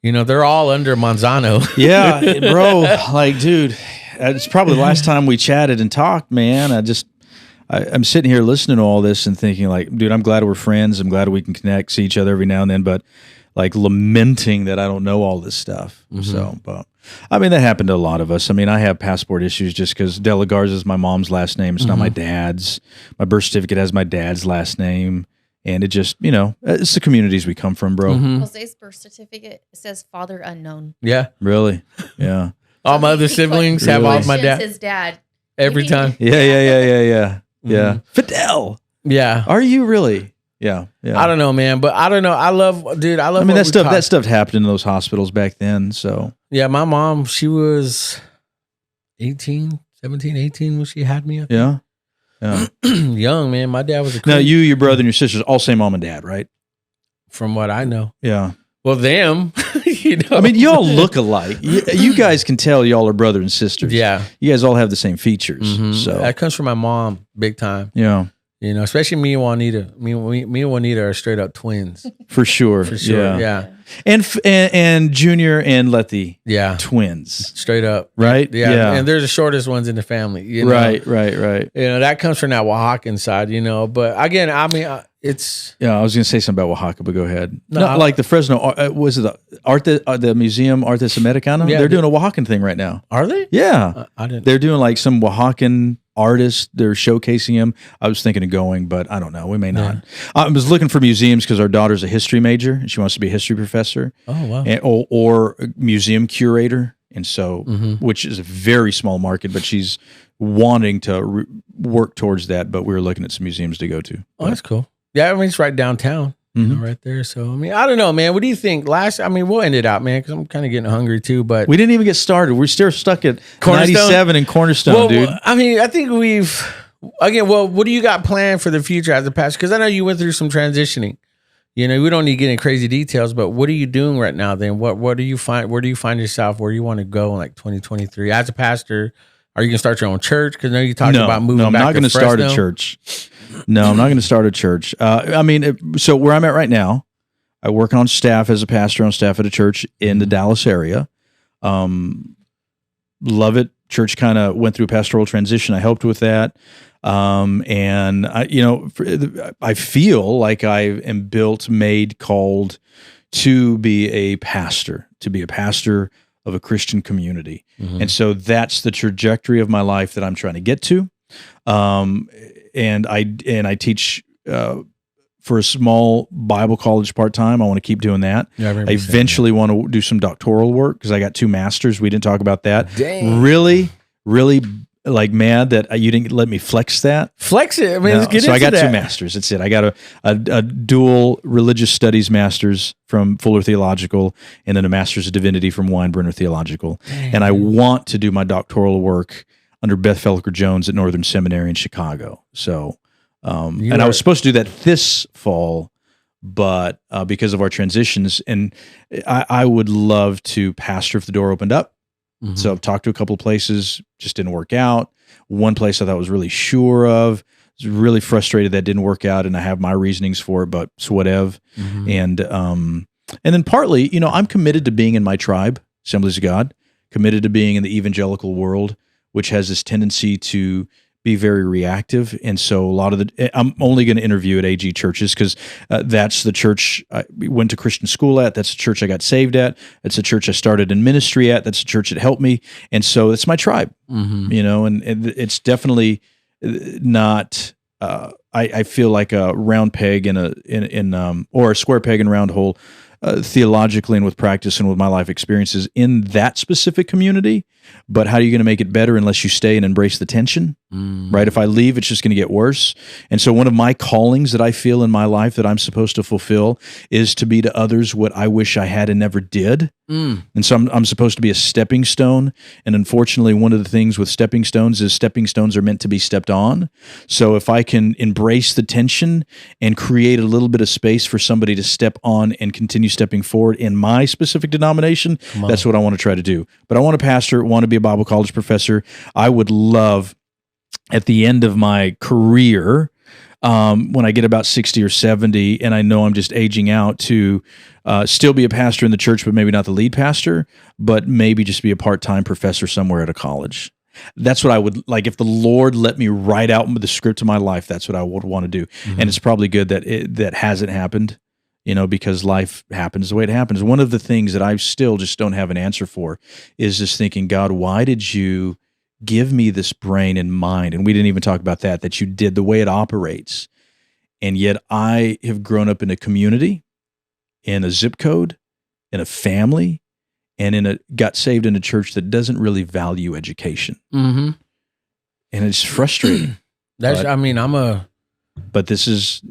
They're all under Manzano. Yeah, bro. Like, dude, it's probably the last time we chatted and talked, man. I'm sitting here listening to all this and thinking like, dude, I'm glad we're friends. I'm glad we can connect, see each other every now and then, but like lamenting that I don't know all this stuff. Mm-hmm. So, but I mean, that happened to a lot of us. I mean, I have passport issues just because De La Garza is my mom's last name. It's not my dad's. My birth certificate has my dad's last name. And it just, it's the communities we come from, bro. Mm-hmm. Jose's birth certificate says father unknown. Yeah. Really? Yeah. All my other siblings have all my dad. His dad. Every time. Yeah. Mm-hmm. Fidel. Yeah. Are you really? Yeah. I don't know, man, but I don't know. I mean, that stuff happened in those hospitals back then. So Yeah, my mom, she was 17, 18 when she had me. Yeah. Yeah. Young, man. My dad was a Now, creep, you, your brother, and your sisters all same mom and dad, right? from what I know. Yeah. Well, them, you know. I mean, y'all look alike. You guys can tell y'all are brother and sisters. Yeah. You guys all have the same features. Mhm. So, That comes from my mom, big time. yeah, You know, especially me and Juanita. Me and Juanita are straight up twins. for sure. For sure. Yeah. And Junior and Letty, Yeah. twins, Straight up. right? Yeah. And they're the shortest ones in the family. You know? Right. You know, that comes from that Oaxacan side, you know. But again, I mean, it's. Yeah, I was going to say something about Oaxaca, but go ahead. No, Not like the Fresno, was it the Museum Artes Americana? Yeah, They're doing a Oaxacan thing right now. Are they? Yeah. I didn't. They're doing like some Oaxacan artists. They're showcasing him. I was thinking of going, but I don't know. We may not. I was looking for museums because our daughter's a history major and she wants to be a history professor. Oh, wow. Or a museum curator. And so, which is a very small market, but she's wanting to work towards that. But we were looking at some museums to go to. Oh, that's cool. Yeah, I mean, it's right downtown, you know, right there. So, I mean, I don't know, man. What do you think? We'll end it out, man, because I'm kind of getting hungry too. But We didn't even get started. We're still stuck at Cornerstone? 97 and Cornerstone, well, dude. I mean, I think what do you got planned for the future as a pastor? Because I know you went through some transitioning. You know, we don't need to get into crazy details, but what are you doing right now then? What do you find? Where do you find yourself? Where do you want to go in like 2023 as a pastor? Are you going to start your own church? Because I know you talked about moving I'm back not going to start a Fresno. church. No, I'm not going to start a church. I mean, so where I'm at right now, I work on staff as a pastor on staff at a church in the Dallas area. Love it. Church kind of went through a pastoral transition. I helped with that. And I feel like I am built, made, called to be a pastor of a Christian community. And so that's the trajectory of my life that I'm trying to get to. And I teach for a small Bible college part-time. I want to keep doing that. Yeah, I eventually want to do some doctoral work because I got 2 masters. We didn't talk about that. Dang. Really like mad that you didn't let me flex that. Flex it. I mean, let's get so into I got that. 2 masters. That's it. I got a dual religious studies master's from Fuller Theological and then a master's of divinity from Weinbrenner Theological. Dang. And I want to do my doctoral work under Beth Felker Jones at Northern Seminary in Chicago. So, I was supposed to do that this fall, but because of our transitions, and I would love to pastor if the door opened up. So I've talked to a couple of places, just didn't work out. One place I thought was really sure of, was really frustrated that didn't work out, and I have my reasonings for it, but it's whatever. And then partly, I'm committed to being in my tribe, Assemblies of God, committed to being in the evangelical world, which has this tendency to be very reactive. And so I'm only going to interview at AG churches because that's the church I went to Christian school at. That's the church I got saved at. It's a church I started in ministry at. That's the church that helped me. And so it's my tribe, and it's definitely not, I feel like a round peg or a square peg in a round hole, theologically and with practice and with my life experiences in that specific community. But how are you going to make it better unless you stay and embrace the tension, right? If I leave, it's just going to get worse. And so one of my callings that I feel in my life that I'm supposed to fulfill is to be to others what I wish I had and never did. And so I'm supposed to be a stepping stone. And unfortunately, one of the things with stepping stones is stepping stones are meant to be stepped on. So if I can embrace the tension and create a little bit of space for somebody to step on and continue stepping forward in my specific denomination, that's what I want to try to do. But I want to pastor, want to be a Bible college professor. I would love at the end of my career, when I get about 60 or 70 and I know I'm just aging out, to still be a pastor in the church, but maybe not the lead pastor, but maybe just be a part-time professor somewhere at a college. That's what I would like. If the Lord let me write out the script of my life, that's what I would want to do. And it's probably good that that hasn't happened, because life happens the way it happens. One of the things that I still just don't have an answer for is just thinking, God, why did you give me this brain and mind? And we didn't even talk about that you did, the way it operates. And yet I have grown up in a community, in a zip code, in a family, and got saved in a church that doesn't really value education. And it's frustrating. But this is,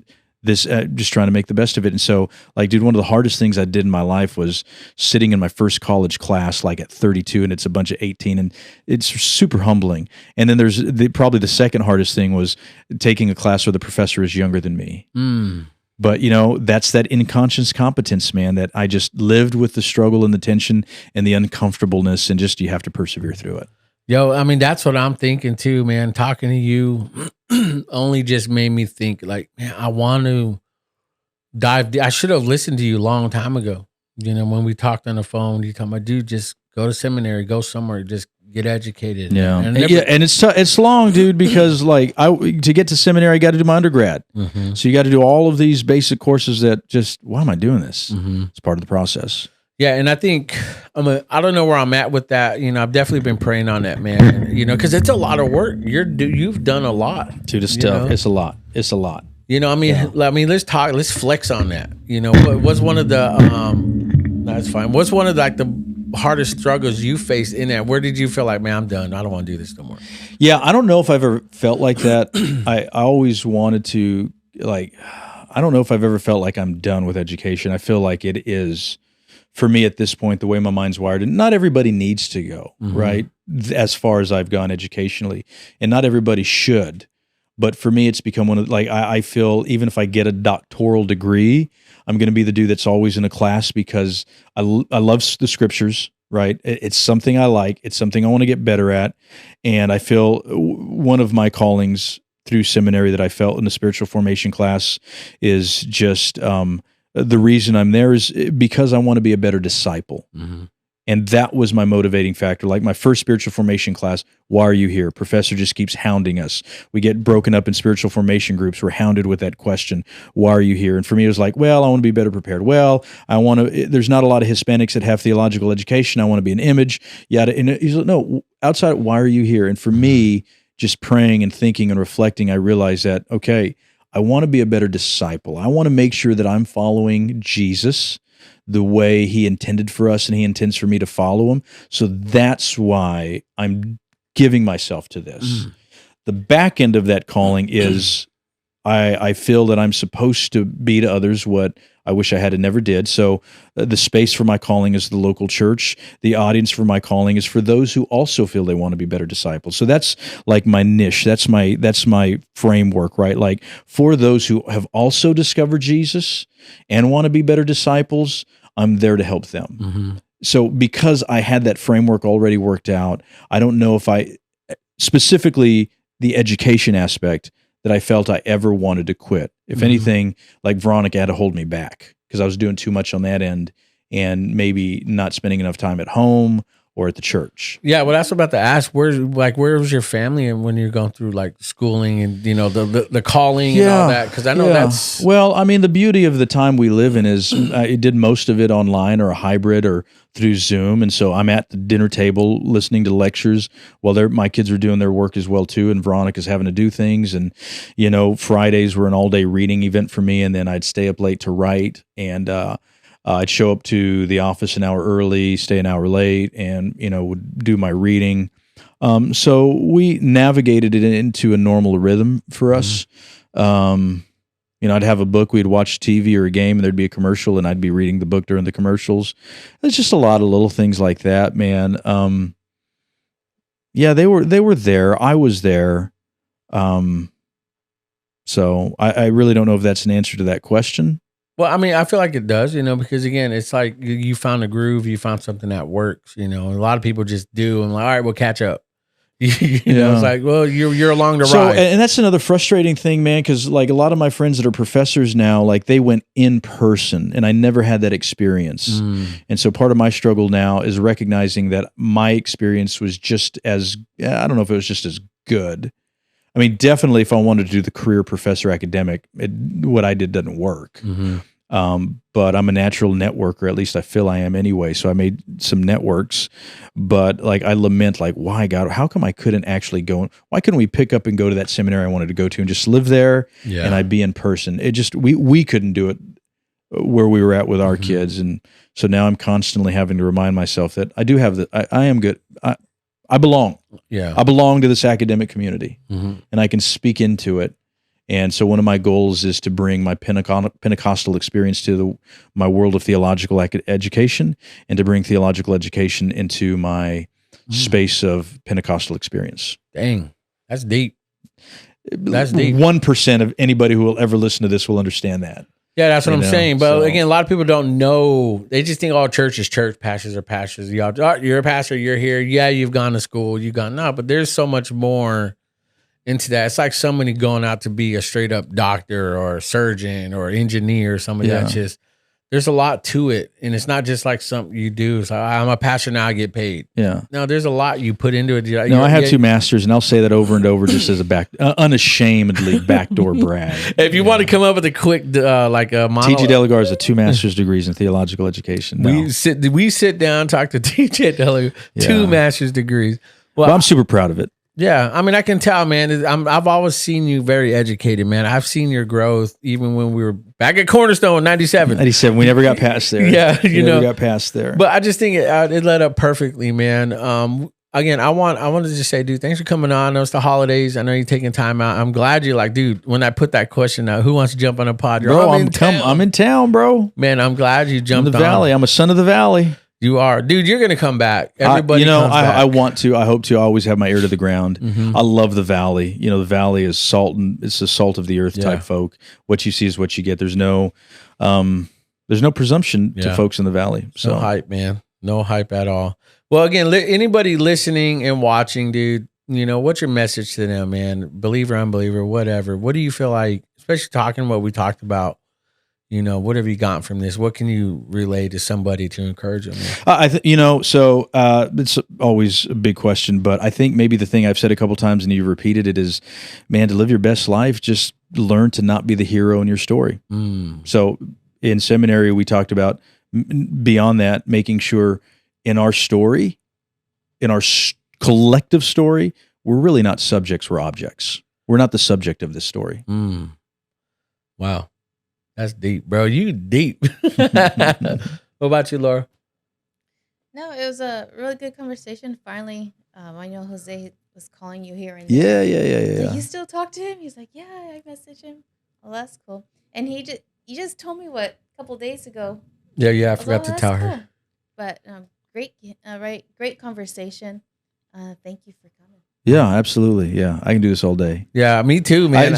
this just trying to make the best of it. And so, like, dude, one of the hardest things I did in my life was sitting in my first college class, like at 32, and it's a bunch of 18, and it's super humbling. And then there's probably the second hardest thing was taking a class where the professor is younger than me. But, that's that inconscious competence, man, that I just lived with the struggle and the tension and the uncomfortableness, and just you have to persevere through it. Yo, I mean, that's what I'm thinking too, man. Talking to you only just made me think, like, man, I want to dive deep. I should have listened to you a long time ago. When we talked on the phone, you talking about, dude, just go to seminary, go somewhere, just get educated. Yeah, and it's long, dude, because like to get to seminary, I got to do my undergrad. So you got to do all of these basic courses that just, why am I doing this? It's part of the process. Yeah, and I think I don't know where I'm at with that. I've definitely been praying on that, man. Because it's a lot of work. You've done a lot, dude. It's tough. It's a lot. It's a lot. Let's talk. Let's flex on that. What's one of the that's fine. What's one of the hardest struggles you faced in that? Where did you feel like, man, I'm done. I don't want to do this no more. Yeah, I don't know if I've ever felt like that. I always wanted to I don't know if I've ever felt like I'm done with education. I feel like it is. For me at this point, the way my mind's wired, and not everybody needs to go, right? As far as I've gone educationally, and not everybody should. But for me, it's become one of, I feel even if I get a doctoral degree, I'm going to be the dude that's always in a class because I love the scriptures, right? It's something I like. It's something I want to get better at. And I feel one of my callings through seminary that I felt in the spiritual formation class is just, the reason I'm there is because I want to be a better disciple. And that was my motivating factor. Like my first spiritual formation class, why are you here? Professor just keeps hounding us. We get broken up in spiritual formation groups. We're hounded with that question, why are you here? And for me, it was like, well, I want to be better prepared. Well, there's not a lot of Hispanics that have theological education. I want to be an image. Yada. And he's like, no, outside, why are you here? And for me, just praying and thinking and reflecting, I realized that, okay, I want to be a better disciple. I want to make sure that I'm following Jesus the way he intended for us and he intends for me to follow him. So that's why I'm giving myself to this. The back end of that calling is I feel that I'm supposed to be to others what I wish I had and never did. So the space for my calling is the local church. The audience for my calling is for those who also feel they want to be better disciples. So that's like my niche. That's my framework, right? Like for those who have also discovered Jesus and want to be better disciples, I'm there to help them. So because I had that framework already worked out, I don't know if specifically the education aspect that I felt I ever wanted to quit. If anything, like Veronica had to hold me back because I was doing too much on that end and maybe not spending enough time at home or at the church. Yeah, well, that's about to ask. Where was your family and when you're going through like schooling and the calling and all that? Because I know that's well. I mean, the beauty of the time we live in is I did most of it online or a hybrid or through Zoom, and so I'm at the dinner table listening to lectures while my kids are doing their work as well too, and Veronica's having to do things. And Fridays were an all-day reading event for me, and then I'd stay up late to write and. I'd show up to the office an hour early, stay an hour late, and would do my reading. So we navigated it into a normal rhythm for us. I'd have a book, we'd watch TV or a game, and there'd be a commercial, and I'd be reading the book during the commercials. It's just a lot of little things like that, man. They were there. I was there. So I really don't know if that's an answer to that question. Well, I mean, I feel like it does, because again, it's like you found a groove, you found something that works, a lot of people just do and like, all right, we'll catch up. It's like, well, you're along the ride. And that's another frustrating thing, man, because like a lot of my friends that are professors now, like they went in person and I never had that experience. And so part of my struggle now is recognizing that my experience was just as, I don't know if it was just as good. I mean, definitely if I wanted to do the career professor academic, what I did doesn't work. But I'm a natural networker, at least I feel I am anyway. So I made some networks, but like I lament, like, why God, how come I couldn't actually go? Why couldn't we pick up and go to that seminary I wanted to go to and just live there and I'd be in person? It just, we couldn't do it where we were at with our kids. And so now I'm constantly having to remind myself that I do have I am good. I belong. Yeah. I belong to this academic community and I can speak into it And so one of my goals is to bring my Pentecostal experience to my world of theological education, and to bring theological education into my space of Pentecostal experience. Dang, that's deep. That's deep. 1% of anybody who will ever listen to this will understand that. Yeah, that's what I'm saying. But again, a lot of people don't know. They just think all church is church, pastors are pastors. You're a pastor, you're here. Yeah, you've gone to school, no, but there's so much more into that. It's like somebody going out to be a straight up doctor or a surgeon or engineer or somebody that's just, there's a lot to it. And it's not just like something you do. It's like, I'm a pastor now, I get paid. Yeah. No, there's a lot you put into it. I have 2 masters, and I'll say that over and over just as a unashamedly backdoor brag. If you want to come up with a quick monologue. TJ Delagar has 2 master's degrees in theological education. No. We sit down, talk to TJ Delagar, 2 master's degrees. Well, I'm super proud of it. Yeah, I mean, I can tell, man. I've always seen you very educated, man. I've seen your growth even when we were back at Cornerstone in 97. 97, we never got past there. Yeah, we never got past there. But I just think it led up perfectly, man. Again, I wanted to just say, dude, thanks for coming on. I know it's the holidays. I know you're taking time out. I'm glad you're like, dude, when I put that question out, who wants to jump on a pod? Bro, I'm in town, bro. Man, I'm glad you jumped in the Valley. I'm a son of the Valley. You are, dude. You're gonna come back. Everybody, comes back. I want to. I hope to. I always have my ear to the ground. Mm-hmm. I love the Valley. The Valley is salt, and it's the salt of the earth type folk. What you see is what you get. There's no presumption to folks in the Valley. So no hype, man. No hype at all. Well, again, anybody listening and watching, dude, what's your message to them, man? Believer, unbeliever, whatever. What do you feel like, especially talking what we talked about? What have you gotten from this? What can you relay to somebody to encourage them? It's always a big question, but I think maybe the thing I've said a couple times and you've repeated it is, man, to live your best life, just learn to not be the hero in your story. So in seminary, we talked about beyond that, making sure in our story, in our collective story, we're really not subjects, we're objects. We're not the subject of this story. Wow. That's deep, bro. You deep. What about you, Laura? No, it was a really good conversation. Finally, I know Jose was calling you here. And yeah. Did you still talk to him? He's like, yeah, I messaged him. Well, that's cool. And you just told me a couple days ago. Yeah. I forgot to tell her. But great conversation. Thank you for coming. Yeah, absolutely. Yeah, I can do this all day. Yeah, me too, man.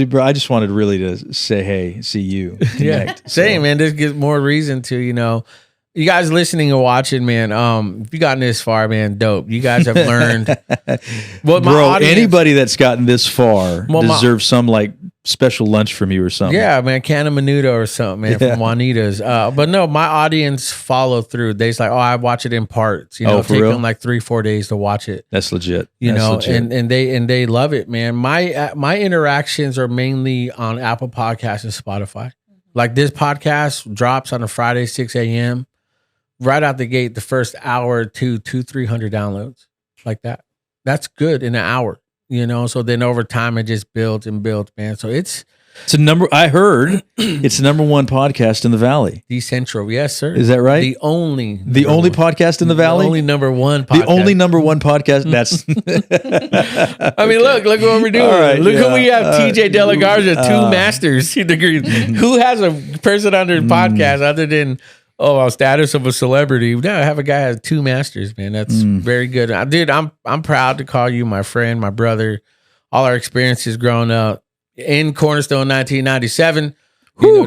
Bro, I just wanted really to say, hey, see you. Connect. Same, man. This gives more reason to, you guys listening or watching, man. If you gotten this far, man, dope. You guys have learned. Anybody that's gotten this far deserves some special lunch from you or something. Yeah, man, can of menudo or something, man, from Juanita's. But no, my audience follow through. They's like, I watch it in parts. Take them 3-4 days to watch it. That's legit. And they love it, man. My interactions are mainly on Apple Podcasts and Spotify. Like this podcast drops on a Friday, 6 a.m. Right out the gate, the first hour or 200-300 downloads like that. That's good in an hour, So then over time, it just builds and builds, man. So it's a number. I heard it's the number 1 podcast in the Valley. Decentral, yes, sir. Is that right? The only podcast in the Valley. The only number 1 podcast. The only number 1 podcast. That's. I mean, look what we're doing. Right, look who we have. TJ Delagarza, 2 master's degrees. Who has a person on their podcast other than? Status of a celebrity. No, I have a guy who has 2 masters, man. That's very good. Dude, I'm proud to call you my friend, my brother. All our experiences growing up in Cornerstone 1997.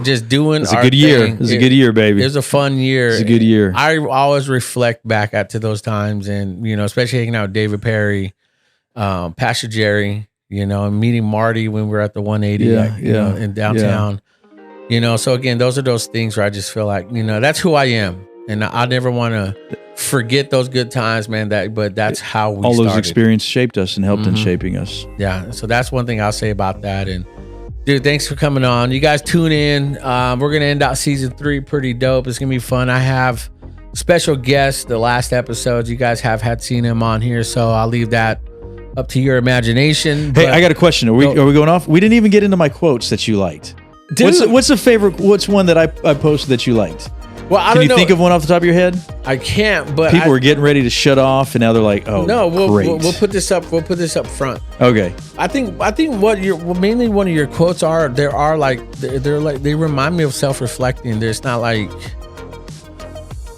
Just doing It's a good year. It was a good year, baby. It was a fun year. It's a good year. I always reflect back to those times and, especially hanging out with David Perry, Pastor Jerry, and meeting Marty when we were at the 180 in downtown. Yeah. So again, those are those things where I just feel like, that's who I am. And I never want to forget those good times, man. But that's how we all started. Those experiences shaped us and helped in shaping us. Yeah. So that's one thing I'll say about that. And dude, thanks for coming on. You guys tune in. We're going to end out season 3 pretty dope. It's going to be fun. I have special guests, the last episodes. You guys have seen him on here. So I'll leave that up to your imagination. Hey, I got a question. Are we going off? We didn't even get into my quotes that you liked. Dude. What's the favorite? What's one that I posted that you liked? Well, Can you think of one off the top of your head? I can't, but People were getting ready to shut off, and now they're like, "Oh, no, great." we'll put this up. We'll put this up front. Okay. I think what mainly one of your quotes are. They're like they remind me of self-reflecting. There's not like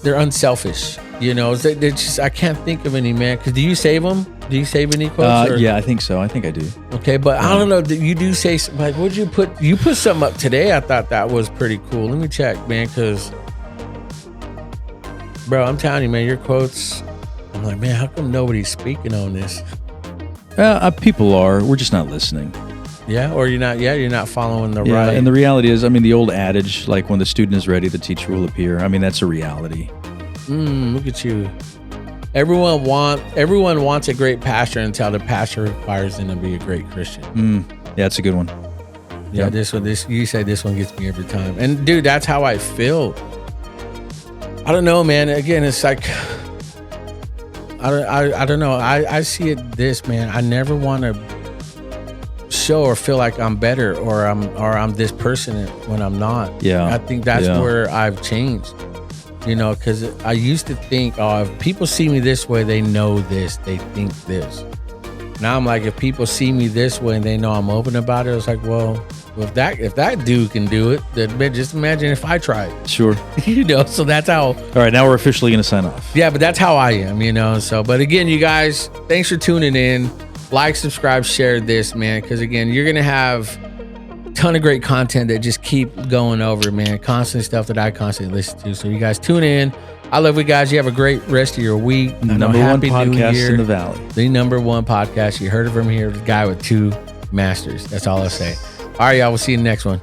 they're unselfish. You know, they're just I can't think of any, man. Because do you save them? Do you save any quotes? Yeah, I think so. I think I do. Okay, but I don't know. You do say like, what'd you put? You put something up today. I thought that was pretty cool. Let me check, man, because. Bro, I'm telling you, man, your quotes. I'm like, man, how come nobody's speaking on this? People are. We're just not listening. Yeah, or you're not. Yeah, you're not following the right. And the reality is, I mean, the old adage, like when the student is ready, the teacher will appear. I mean, that's a reality. Look at you. Everyone wants a great pastor until the pastor requires them to be a great Christian. Yeah, that's a good one. Yeah, yep. You say this one gets me every time, and dude, that's how I feel. I don't know, man. Again, it's like I don't know. I see it this, man. I never want to show or feel like I'm better or I'm this person when I'm not. Yeah. I think that's where I've changed. You know, because I used to think, oh, if people see me this way, they know this, they think this. Now I'm like, if people see me this way and they know I'm open about it, it's like, well, if that dude can do it, then just imagine if I tried. Sure. You know, so that's how. All right, now we're officially going to sign off. Yeah, but that's how I am, you know. So, but again, you guys, thanks for tuning in. Like, subscribe, share this, man, because again, you're going to have a ton of great content that just keep going over, man. Constant stuff that I constantly listen to. So you guys tune in. I love you guys. You have a great rest of your week. The number one podcast in the Valley. The number one podcast. You heard it from here. The guy with 2 masters. That's all I'll say. All right, y'all. We'll see you in the next one.